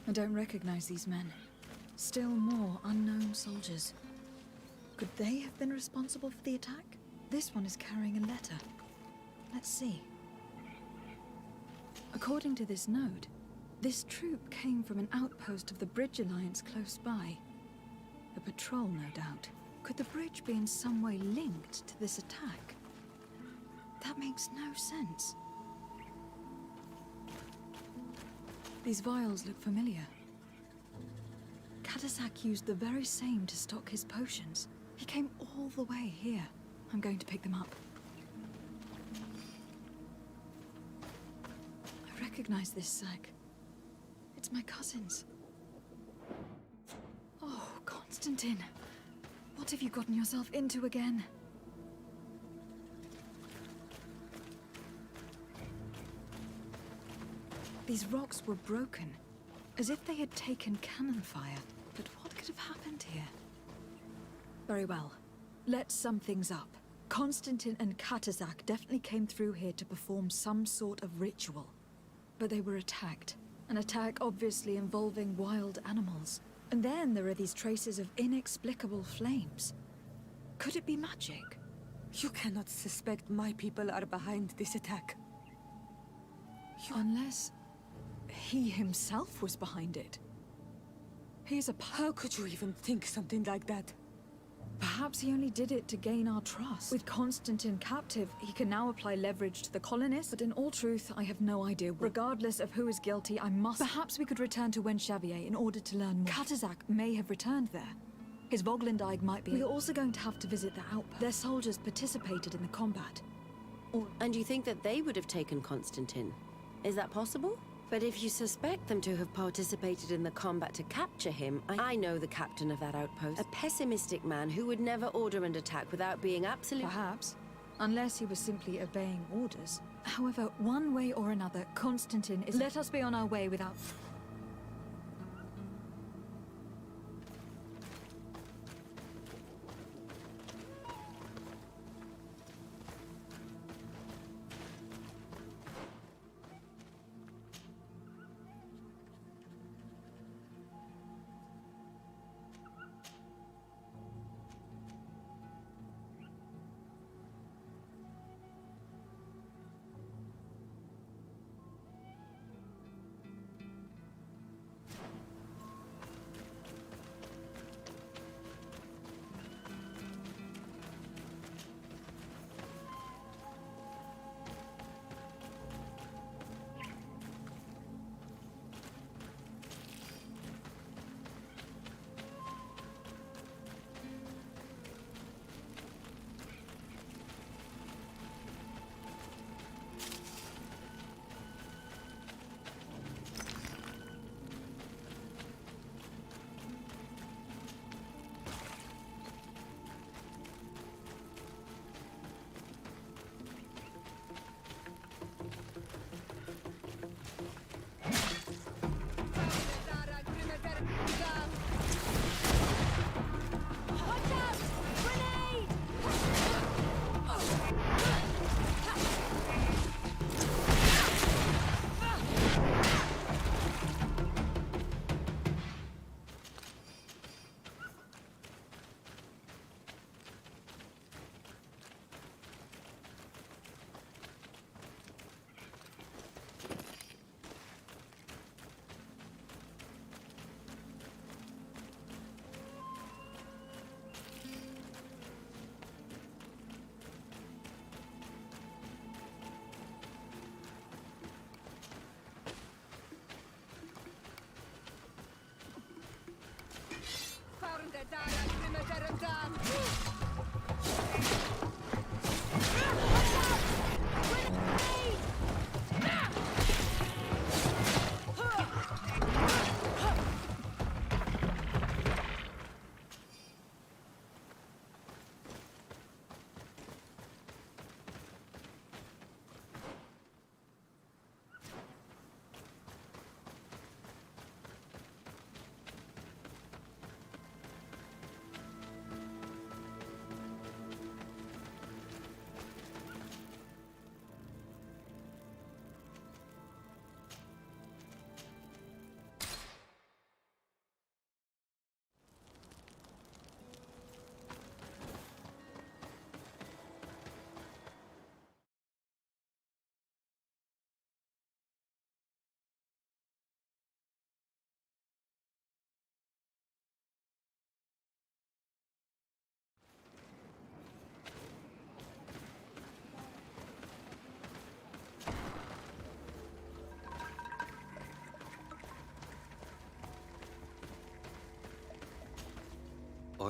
I don't recognize these men. Still more unknown soldiers. Could they have been responsible for the attack? This one is carrying a letter. Let's see. According to this note, this troop came from an outpost of the Bridge Alliance close by. A patrol, no doubt. Could the bridge be in some way linked to this attack? That makes no sense. These vials look familiar. Katazak used the very same to stock his potions. He came all the way here. I'm going to pick them up. I recognize this sack. It's my cousin's. Oh, Constantine. What have you gotten yourself into again? These rocks were broken, as if they had taken cannon fire. But what could have happened here? Very well. Let's sum things up. Constantine and Katazak definitely came through here to perform some sort of ritual. But they were attacked. An attack obviously involving wild animals. And then there are these traces of inexplicable flames. Could it be magic? You cannot suspect my people are behind this attack. Unless he himself was behind it. He's a... How could you even think something like that? Perhaps he only did it to gain our trust. With Constantine captive, he can now apply leverage to the colonists, but in all truth, I have no idea. Regardless of who is guilty, I must... Perhaps we could return to Wenxavier in order to learn more. Katazak may have returned there. His Voglandaig might be... We're also going to have to visit the outpost. Their soldiers participated in the combat. And you think that they would have taken Constantine? Is that possible? But if you suspect them to have participated in the combat to capture him, I know the captain of that outpost. A pessimistic man who would never order an attack without being absolute... Perhaps. Unless he was simply obeying orders. However, one way or another, Constantine is... Let us be on our way without...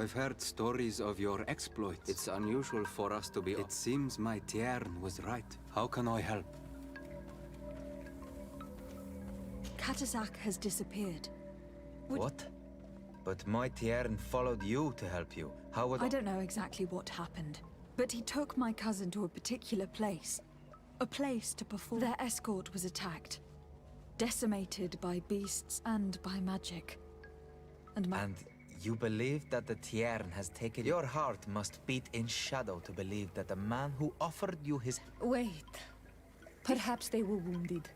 I've heard stories of your exploits. It's unusual for us to be... It seems my Tiern was right. How can I help? Katazak has disappeared. What? But my Tiern followed you to help you. How would... I don't know exactly what happened, but he took my cousin to a particular place. A place to perform. Their escort was attacked. Decimated by beasts and by magic. And you believe that the Tiern has taken... Your heart must beat in shadow to believe that the man who offered you his... Wait. Perhaps they were wounded,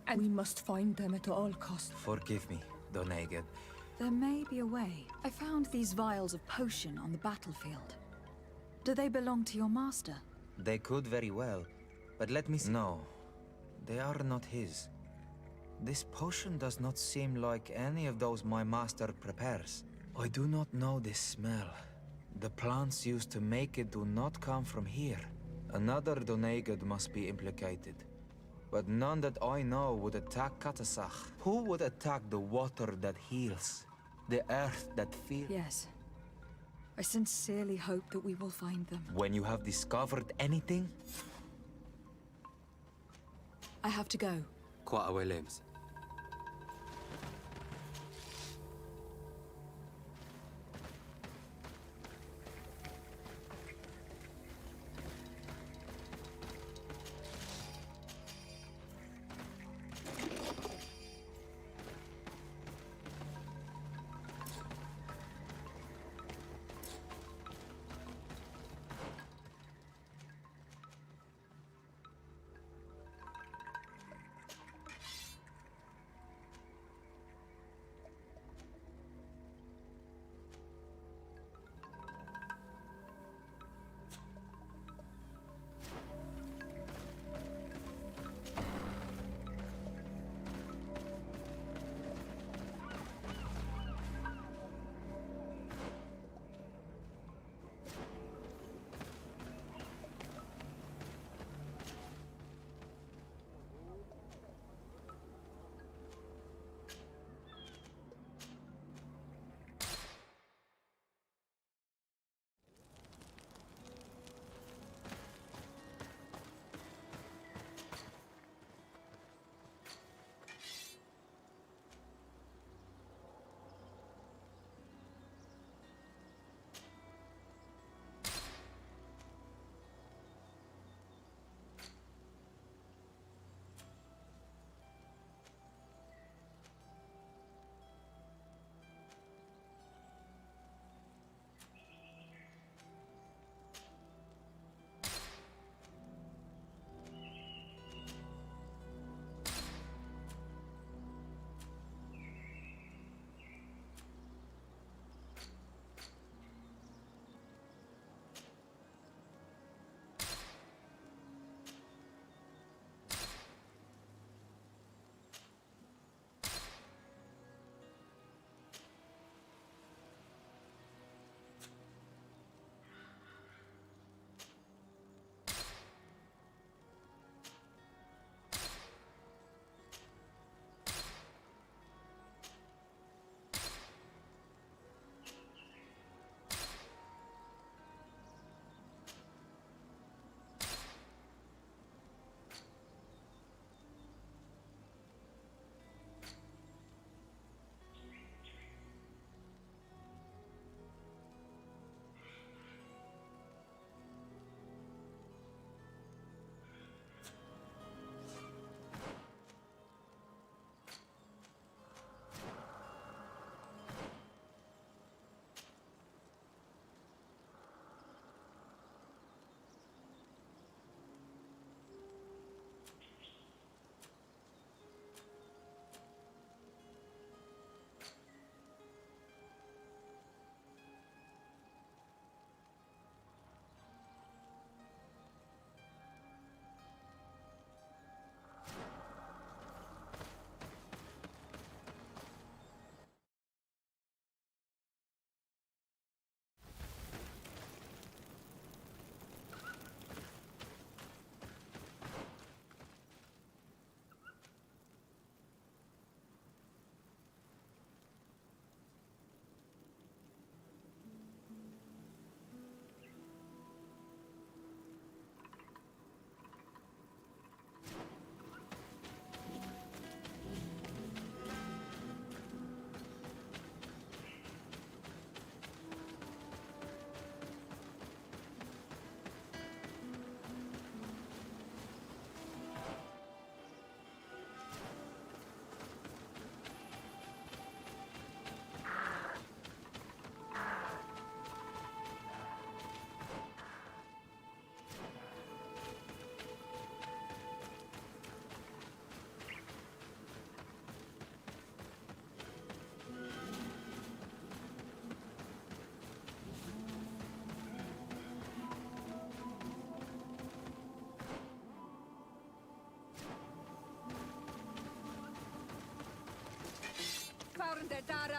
and we must find them at all costs. Forgive me, Doneged. There may be a way. I found these vials of potion on the battlefield. Do they belong to your master? They could very well, but let me see. No, they are not his. This potion does not seem like any of those my master prepares. I do not know this smell. The plants used to make it do not come from here. Another Doneged must be implicated. But none that I know would attack Katasach. Who would attack the water that heals? The earth that feels? Yes. I sincerely hope that we will find them. When you have discovered anything? I have to go. Qua Williams.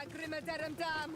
Lacrimaterum dam!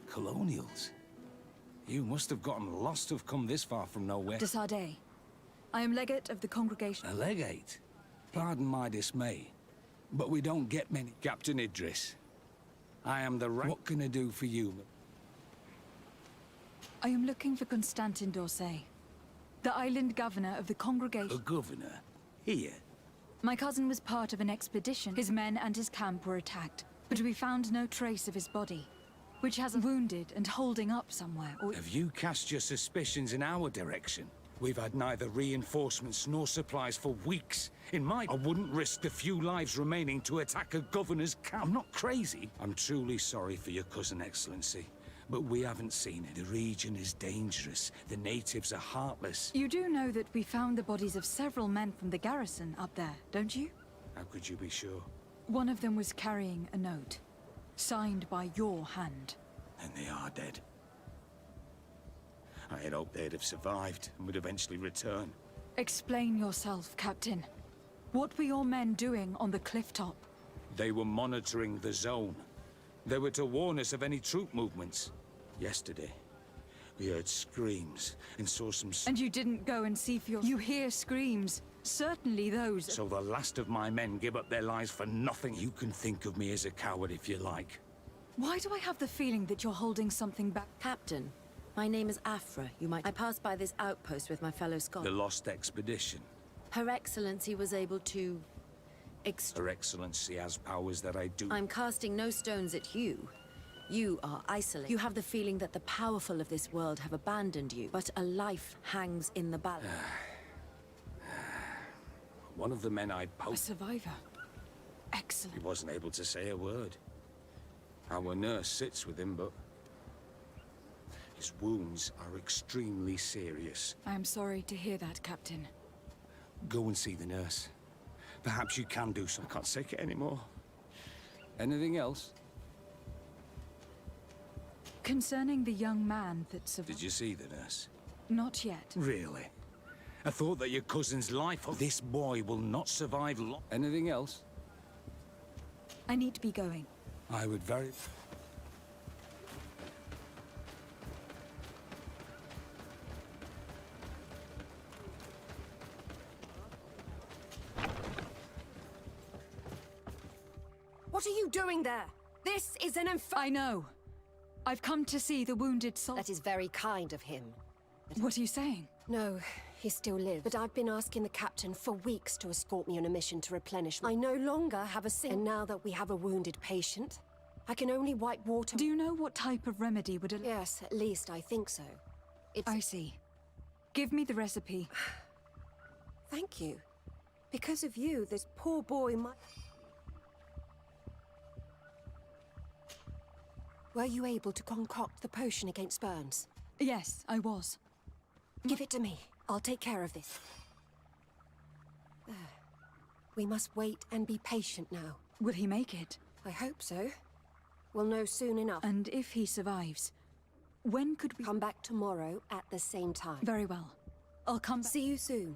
Colonials? You must have gotten lost to have come this far from nowhere. Desardet. I am legate of the congregation. A legate? Pardon my dismay, but we don't get many. Captain Idris, I am the right... What can I do for you? I am looking for Constantin d'Orsay, the island governor of the congregation. A governor? Here? My cousin was part of an expedition. His men and his camp were attacked, but we found no trace of his body, which has wounded and holding up somewhere, or... Have you cast your suspicions in our direction? We've had neither reinforcements nor supplies for weeks. I wouldn't risk the few lives remaining to attack a governor's camp. I'm not crazy. I'm truly sorry for your cousin, Excellency, but we haven't seen it. The region is dangerous. The natives are heartless. You do know that we found the bodies of several men from the garrison up there, don't you? How could you be sure? One of them was carrying a note, signed by your hand. And they are dead. I had hoped they'd have survived and would eventually return. Explain yourself, Captain. What were your men doing on the cliff top? They were monitoring the zone. They were to warn us of any troop movements. Yesterday, we heard screams and saw some... And you didn't go and see for your... You hear screams. Certainly those... So the last of my men give up their lives for nothing. You can think of me as a coward if you like. Why do I have the feeling that you're holding something back? Captain, my name is Afra. I passed by this outpost with my fellow scholars. The Lost Expedition. Her Excellency was able to... Her Excellency has powers that I do... I'm casting no stones at you. You are isolated. You have the feeling that the powerful of this world have abandoned you, but a life hangs in the balance. One of the men I A survivor. Excellent. He wasn't able to say a word. Our nurse sits with him, but... His wounds are extremely serious. I am sorry to hear that, Captain. Go and see the nurse. Perhaps you can do something. I can't take it anymore. Anything else? Concerning the young man that survived... Did you see the nurse? Not yet. Really? I thought that your cousin's life... This boy will not survive long. Anything else? I need to be going. I would very... What are you doing there? This is an I know. I've come to see the wounded soldier. That is very kind of him. What are you saying? No, he still lives. But I've been asking the captain for weeks to escort me on a mission to replenish. I no longer have a And now that we have a wounded patient, I can only wipe water. Do you know what type of remedy would... Yes, at least I think so. I see. Give me the recipe. Thank you. Because of you, this poor boy might... Were you able to concoct the potion against burns? Yes, I was. Give it to me. I'll take care of this. There. We must wait and be patient now. Will he make it? I hope so. We'll know soon enough. And if he survives, when could we... Come back tomorrow at the same time. Very well. I'll come back. See you soon.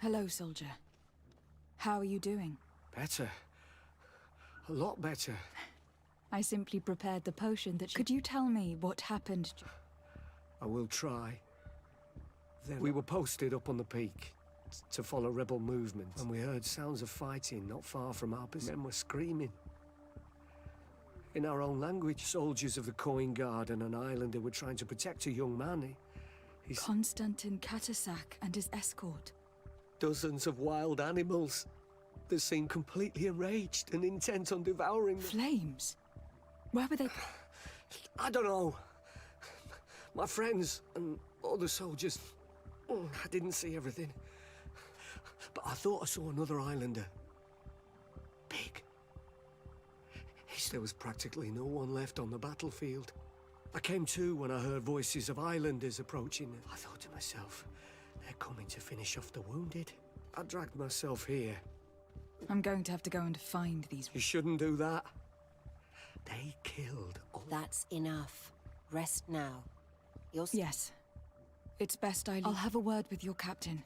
Hello, soldier. How are you doing? Better. A lot better. I simply prepared the potion that... Could you tell me what happened? I will try. Then we were posted up on the peak to follow rebel movement, and we heard sounds of fighting not far from our position. Men were screaming. In our own language, soldiers of the Coin Guard and an islander were trying to protect a young man. He's... Konstantin Katasak and his escort. Dozens of wild animals. They seemed completely enraged and intent on devouring them. Flames? Where were they? I don't know. My friends and all the soldiers. I didn't see everything. But I thought I saw another islander. Big. There was practically no one left on the battlefield. I came to when I heard voices of islanders approaching. I thought to myself, they're coming to finish off the wounded. I dragged myself here. I'm going to have to go and find these. You shouldn't do that. They killed all... That's enough. Rest now. Yes. It's best I leave. I'll have a word with your captain.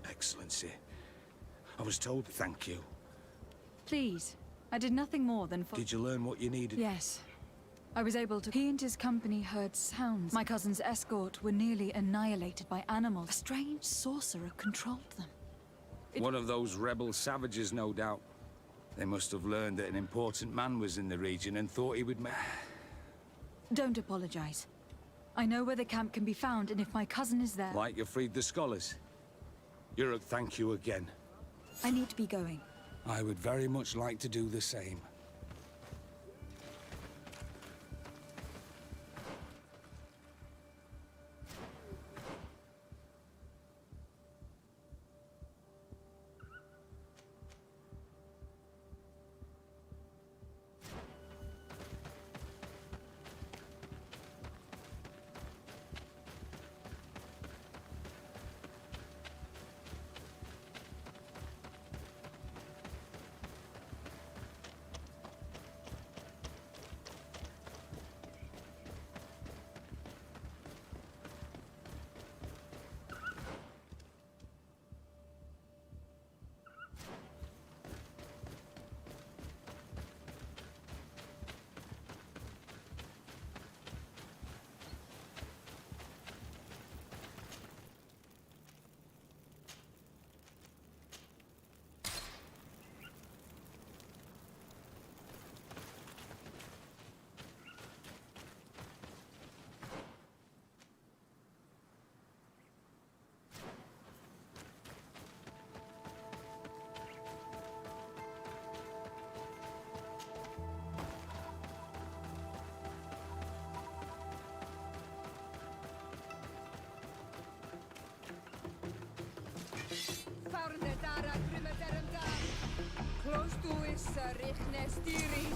Excellency, I was told thank you. Please. I did nothing more than Did you learn what you needed? Yes. I was able to... He and his company heard sounds. My cousin's escort were nearly annihilated by animals. A strange sorcerer controlled them. One of those rebel savages, no doubt. They must have learned that an important man was in the region and thought he would Don't apologize. I know where the camp can be found, and if my cousin is there... Like you freed the scholars. Yuruk, thank you again. I need to be going. I would very much like to do the same. Close to is Richnestiri.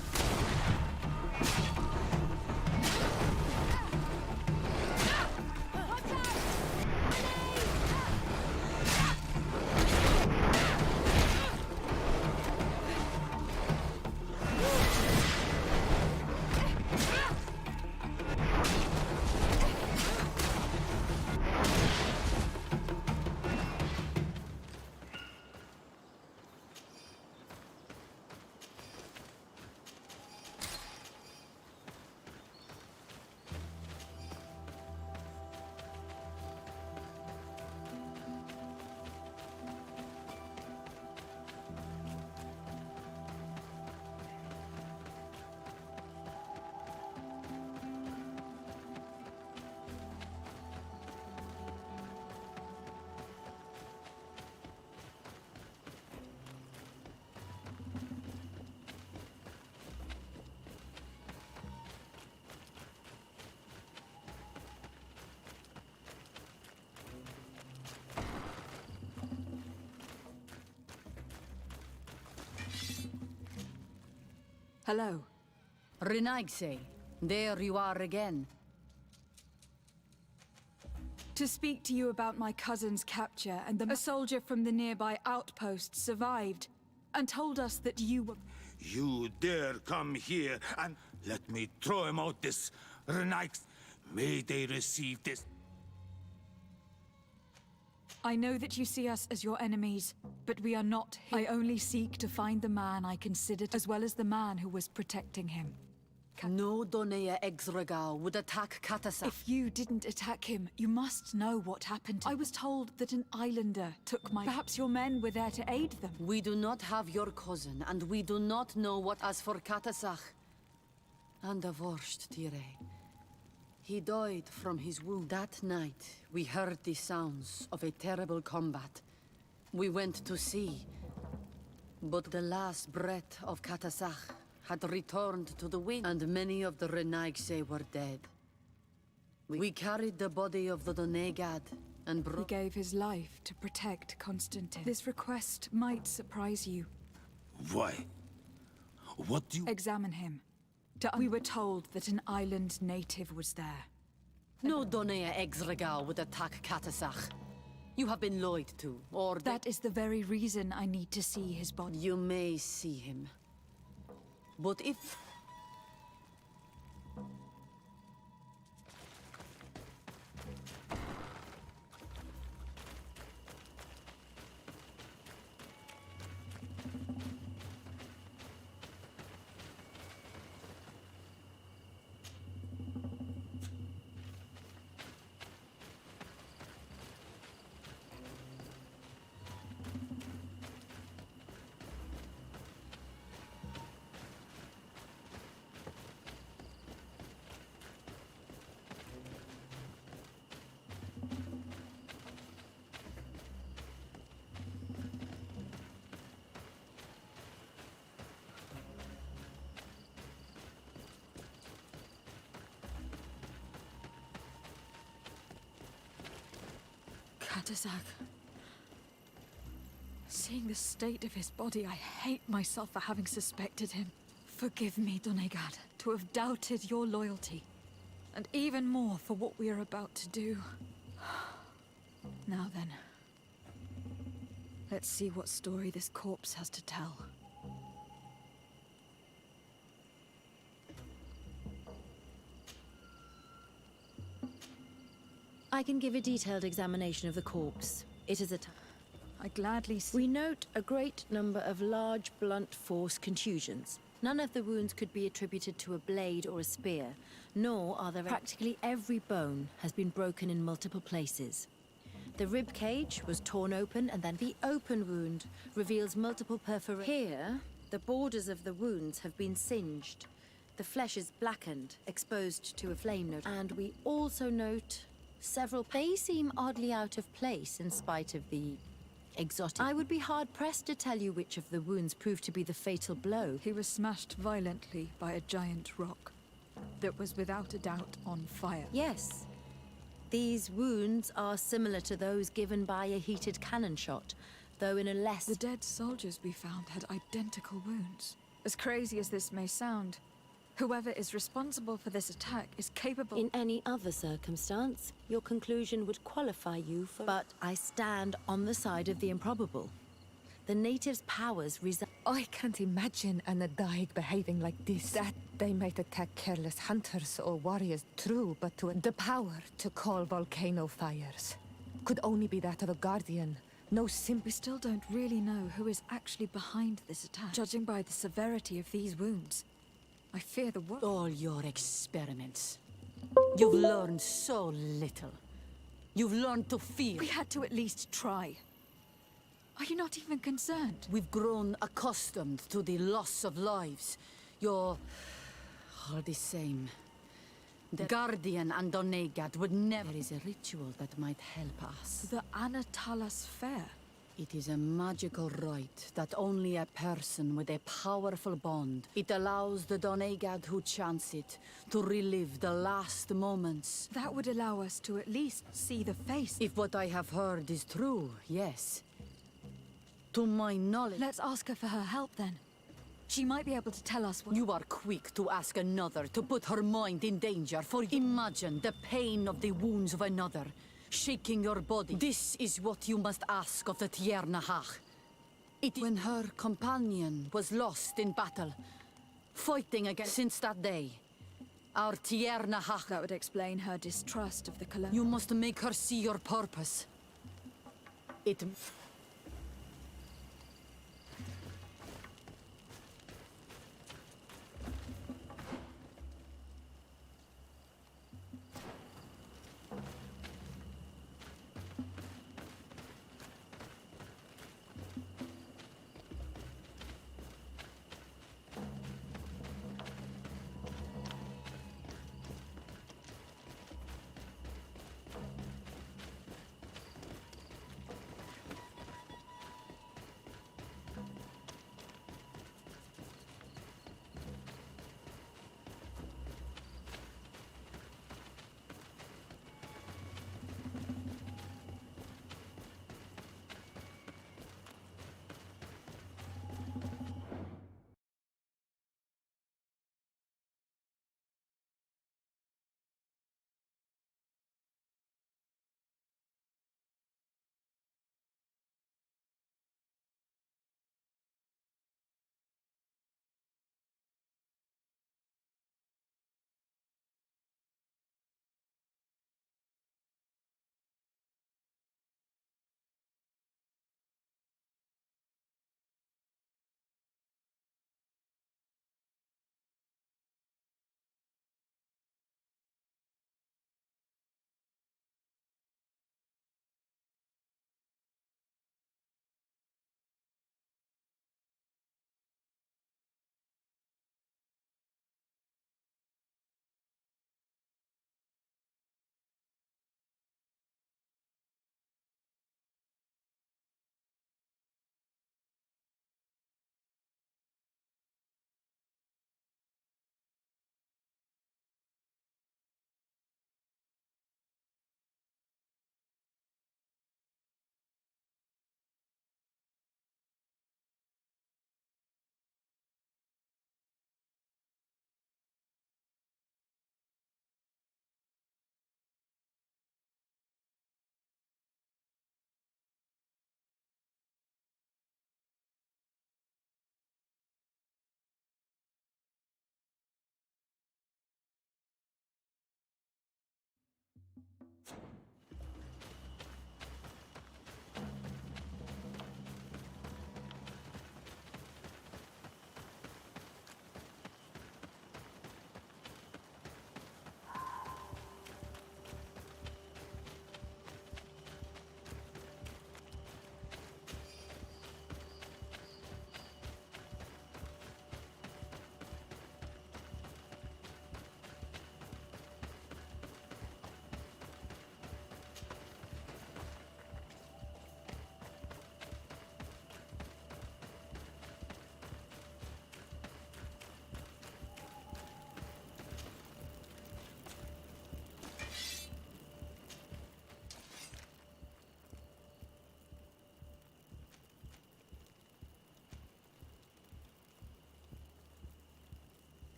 Hello. Renaigse, there you are again. To speak to you about my cousin's capture and a soldier from the nearby outpost survived and told us that you were... You dare come here and let me throw him out this Renaix. May they receive this. I know that you see us as your enemies, but we are not here. I only seek to find the man I considered, as well as the man who was protecting him. No Donea Exregao would attack Katasa. If you didn't attack him, you must know what happened. I was told that an islander took my... Perhaps your men were there to aid them. We do not have your cousin, and we do not know what... As for Katasach, And the worst, Tire. He died from his wound. That night, we heard the sounds of a terrible combat. We went to see, but the last breath of Katasach had returned to the wind, and many of the Renaigse were dead. We carried the body of the Donegad and He gave his life to protect Constantine. This request might surprise you. Why? What do you... Examine him. We were told that an island native was there. No Donea Exregal would attack Katasach. You have been lied to, or... That is the very reason I need to see his body. You may see him. But if... Katasach. Seeing the state of his body, I hate myself for having suspected him. Forgive me, Donegad, to have doubted your loyalty. And even more for what we are about to do. Now then. Let's see what story this corpse has to tell. I can give a detailed examination of the corpse. It is a... I gladly see... We note a great number of large, blunt force contusions. None of the wounds could be attributed to a blade or a spear, nor are there... Practically every bone has been broken in multiple places. The rib cage was torn open, and then the open wound reveals multiple perforations. Here, the borders of the wounds have been singed. The flesh is blackened, exposed to a flame note. And we also note several... They seem oddly out of place in spite of the exotic... I would be hard-pressed to tell you which of the wounds proved to be the fatal blow. He was smashed violently by a giant rock that was without a doubt on fire. Yes. These wounds are similar to those given by a heated cannon shot, though in a less... The dead soldiers we found had identical wounds. As crazy as this may sound, whoever is responsible for this attack is capable... In any other circumstance, your conclusion would qualify you for... But I stand on the side of the improbable. The natives' powers reside... I can't imagine an Adaig behaving like this. That they might attack careless hunters or warriors, true, but the power to call volcano fires could only be that of a guardian. No simple... We still don't really know who is actually behind this attack. Judging by the severity of these wounds, I fear the worst. All your experiments. You've learned so little. You've learned to fear. We had to at least try. Are you not even concerned? We've grown accustomed to the loss of lives. You're all the same. The Guardian and Donegad would never... There is a ritual that might help us. The Anatalas Fair. It is a magical rite that only a person with a powerful bond. It allows the Donegad who chants it to relive the last moments. That would allow us to at least see the face. If what I have heard is true, yes. To my knowledge... Let's ask her for her help, then. She might be able to tell us what... You are quick to ask another to put her mind in danger, for imagine the pain of the wounds of another, shaking your body. This is what you must ask of the Tiernahach. When her companion was lost in battle, fighting against... Since that day, our Tiernahach... That would explain her distrust of the colonial... You must make her see your purpose. It...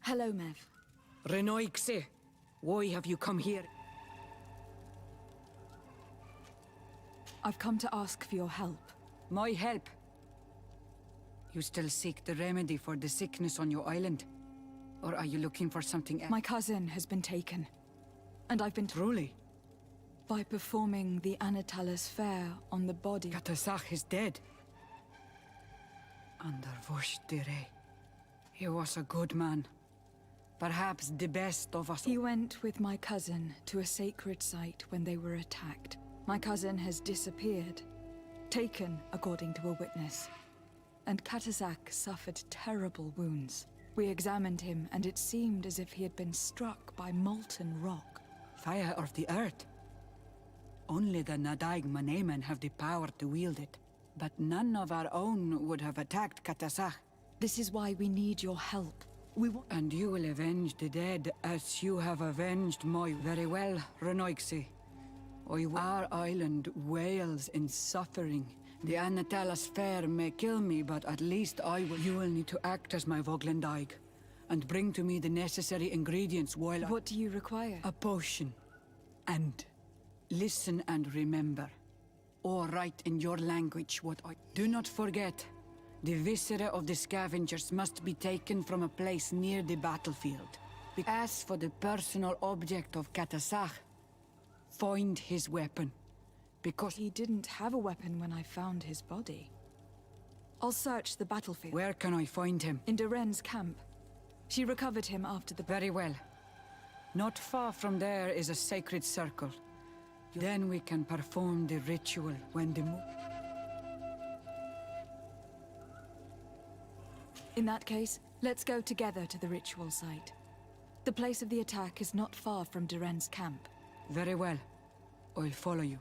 Hello, Mev. Renoixe, why have you come here? I've come to ask for your help. My help? You still seek the remedy for the sickness on your island? Or are you looking for something else? My cousin has been taken. And I've been... Truly? By performing the Anatalas fair on the body... Katasach is dead. Under Voshtire. He was a good man. Perhaps the best of us. He went with my cousin to a sacred site when they were attacked. My cousin has disappeared. Taken, according to a witness. And Katasach suffered terrible wounds. We examined him, and it seemed as if he had been struck by molten rock. Fire of the earth? Only the Nadaig Manemen have the power to wield it. But none of our own would have attacked Katasach. This is why we need your help. And you will avenge the dead as you have avenged my... Very well, Renoixe. Our island wails in suffering. The Anatalas fair may kill me, but at least I will... You will need to act as my Voglendaig, and bring to me the necessary ingredients while What do you require? A potion. And listen and remember. Or write in your language what I... Do not forget. The viscera of the scavengers must be taken from a place near the battlefield. As for the personal object of Katasach, find his weapon. Because he didn't have a weapon when I found his body. I'll search the battlefield. Where can I find him? In Duren's camp. She recovered him after the... Very well. Not far from there is a sacred circle. Then we can perform the ritual when the moon... In that case, let's go together to the ritual site. The place of the attack is not far from Duren's camp. Very well. I'll follow you.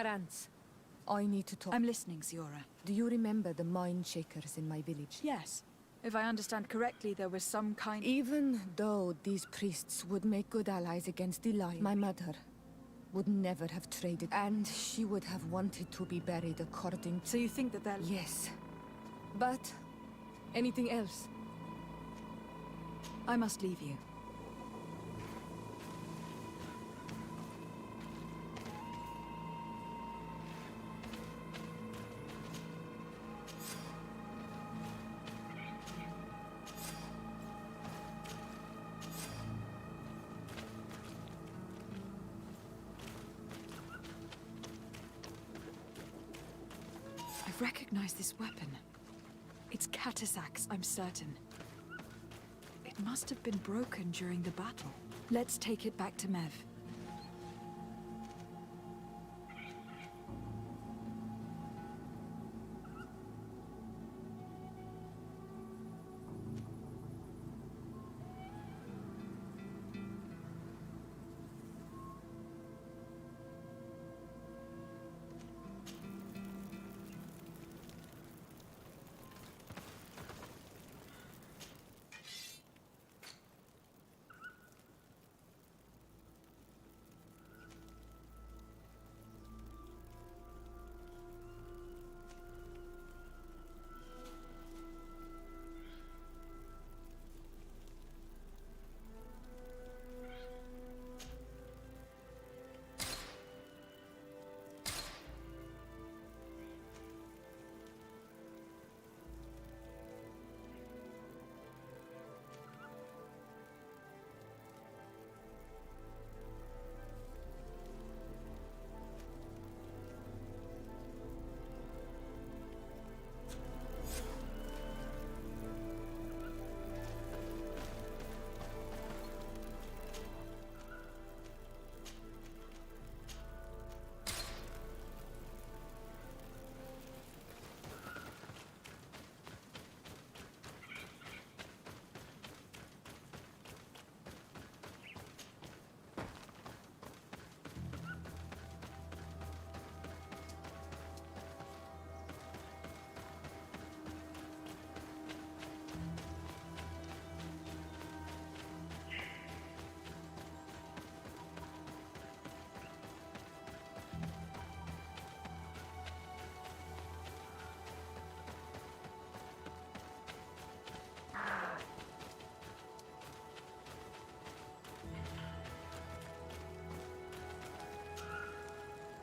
Terence, I need to talk. I'm listening, Ziora. Do you remember the mind shakers in my village? Yes. If I understand correctly, there was some kind... Even though these priests would make good allies against the Lion, my mother would never have traded, and she would have wanted to be buried according to... So you think that they're... Yes. But... anything else? I must leave you. I recognize this weapon. It's Katasak's, I'm certain. It must have been broken during the battle. Let's take it back to Mev.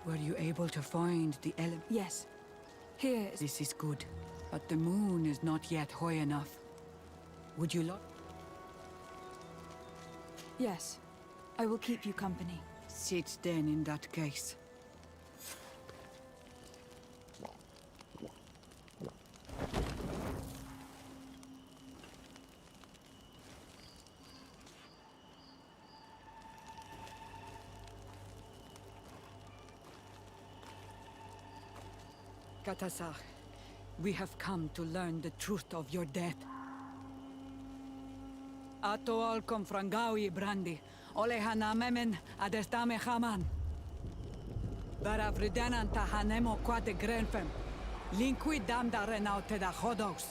Were you able to find the element? Yes. Here is... This is good, but the moon is not yet high enough. Would you like... Yes. I will keep you company. Sit then in that case. Katasar, we have come to learn the truth of your death. Ato al confrangawi brandi, ole hanamemen adestame haman. Baravridenan tahanemo quate grenfem, linqui damda renaute da hodos.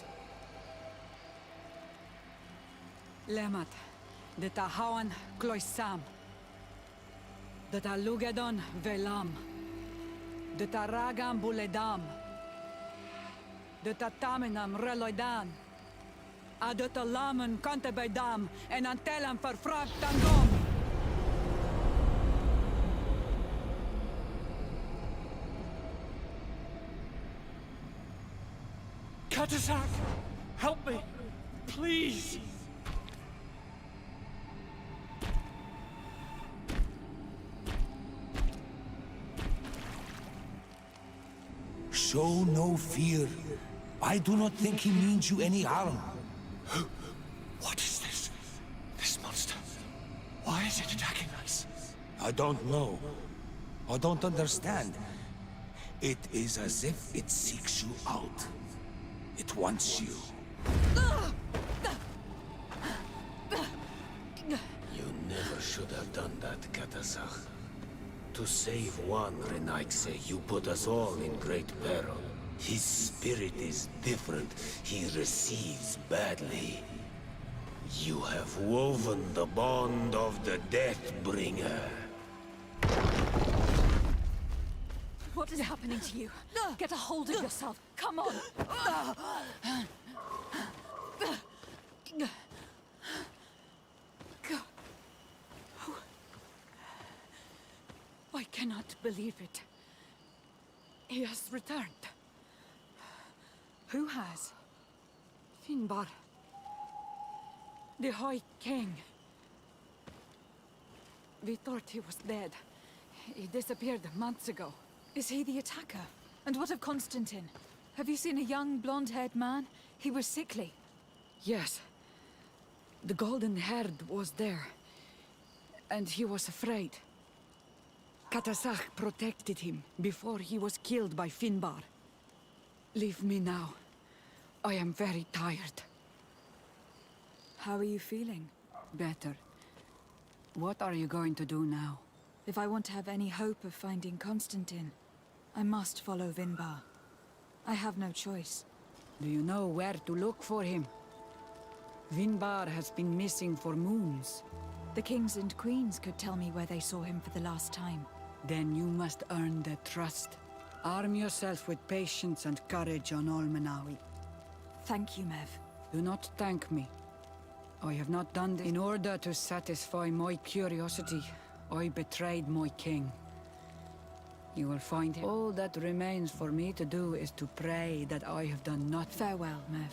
Lemat, de tahawan kloisam, de talugedon velam, de taragam buledam, de tatamenam reloidan, adotalamen contebedam, en antelam verfragtangom. Katasak! Help me! Please! Show no fear. I do not think he means you any harm. What is this? This monster? Why is it attacking us? I don't know. I don't understand. It is as if it seeks you out. It wants you. You never should have done that, Katasach. To save one, Renaigse, you put us all in great peril. His spirit is different. He receives badly. You have woven the bond of the Deathbringer. What is happening to you? Get a hold of yourself. Come on. I cannot believe it. He has returned. Who has? Finbar. The High King. We thought he was dead. He disappeared months ago. Is he the attacker? And what of Constantine? Have you seen a young, blonde-haired man? He was sickly. Yes. The golden-haired was there. And he was afraid. Katasach protected him before he was killed by Finbar. Leave me now. I am very tired. How are you feeling? Better. What are you going to do now? If I want to have any hope of finding Constantine, I must follow Vinbar. I have no choice. Do you know where to look for him? Vinbar has been missing for moons. The kings and queens could tell me where they saw him for the last time. Then you must earn their trust. Arm yourself with patience and courage on Olmenawi. Thank you, Mev. Do not thank me. I have not done this in order to satisfy my curiosity. I betrayed my king. You will find him. All that remains for me to do is to pray that I have done nothing. Farewell, Mev.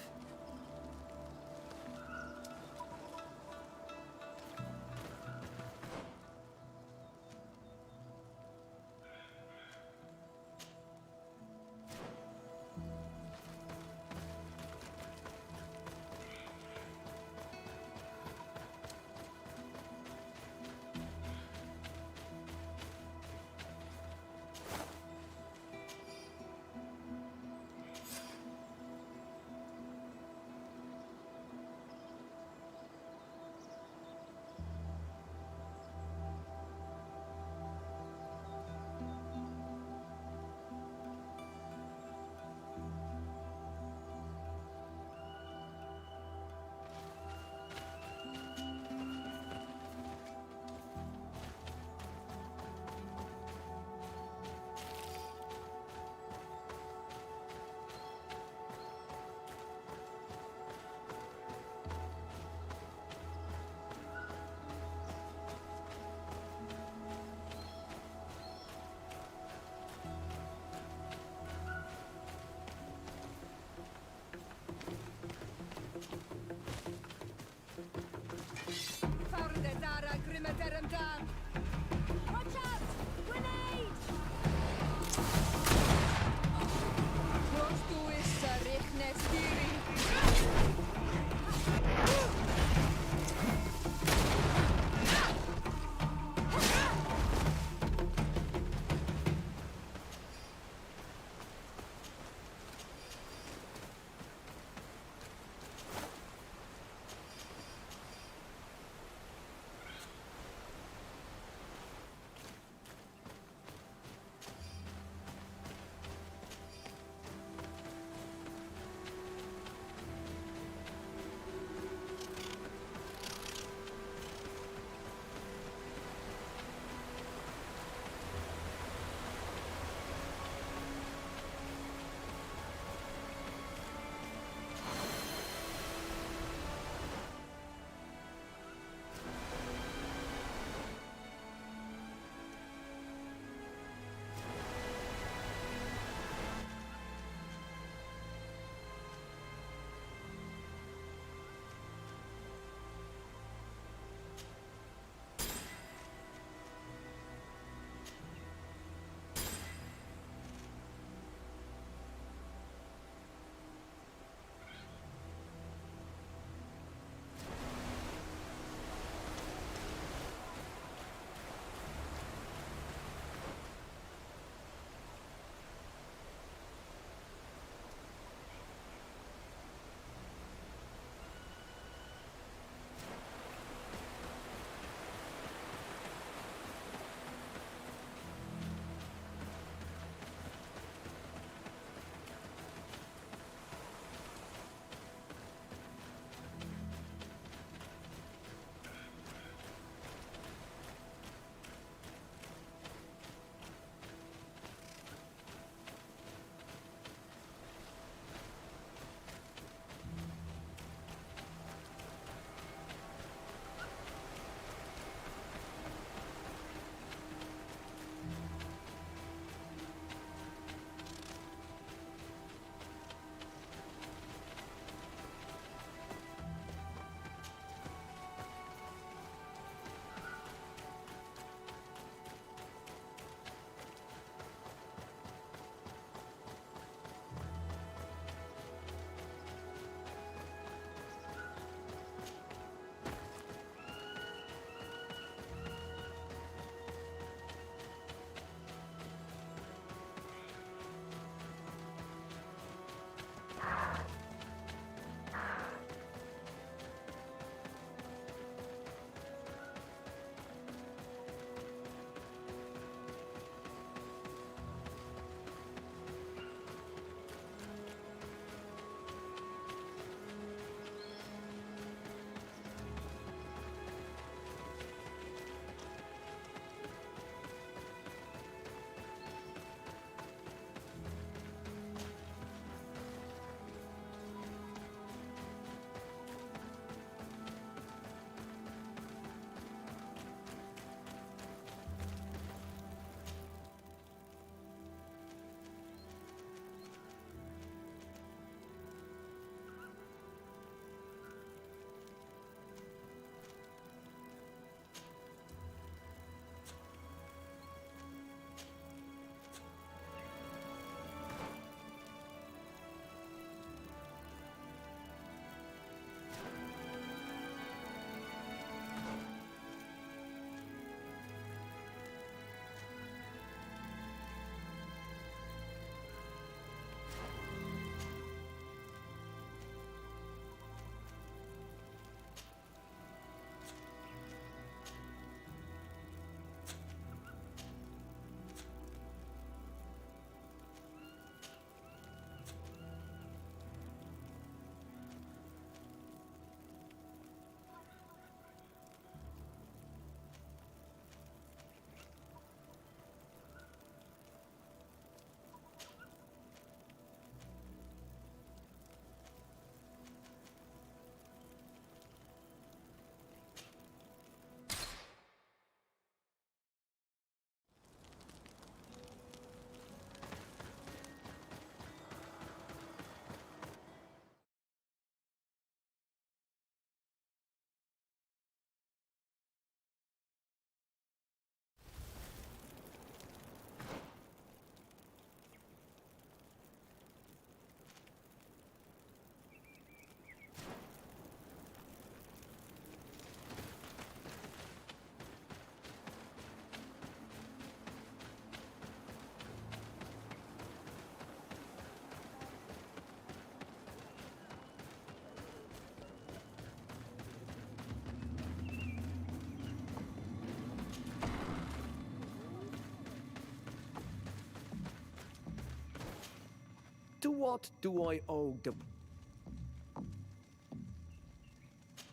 what do I owe the...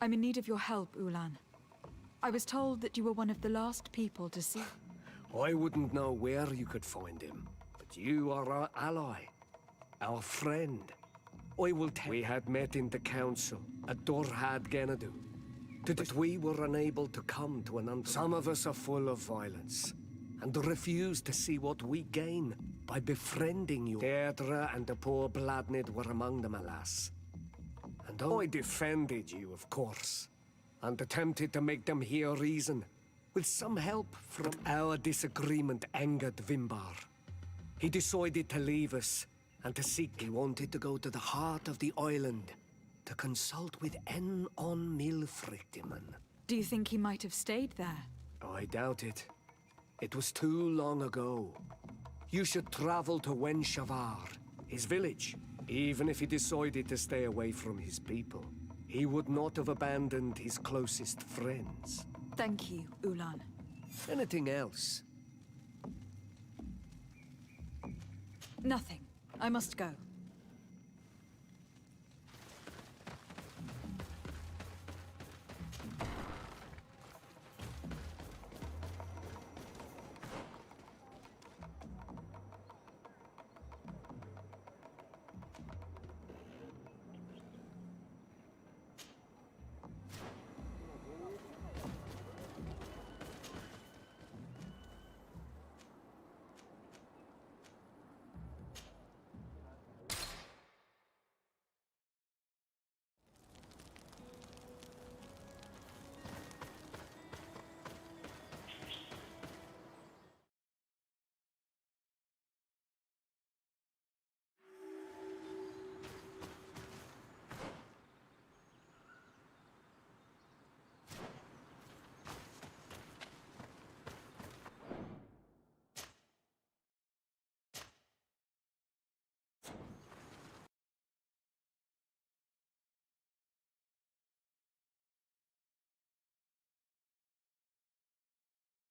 I'm in need of your help, Ulan. I was told that you were one of the last people to see... I wouldn't know where you could find him, but you are our ally, our friend. I will tell we had met in the council at Dorhad Genadu, that we were unable to come to an understanding. Some of us are full of violence, and refuse to see what we gain by befriending you. Deirdre and the poor Bladnid were among them, alas. And I defended you, of course, and attempted to make them hear reason. With some help from our disagreement angered Vimbar. He decided to leave us and to seek. He wanted to go to the heart of the island to consult with En on Milfrictiman. Do you think he might have stayed there? I doubt it. It was too long ago. You should travel to Wenshavar, his village. Even if he decided to stay away from his people, he would not have abandoned his closest friends. Thank you, Ulan. Anything else? Nothing. I must go.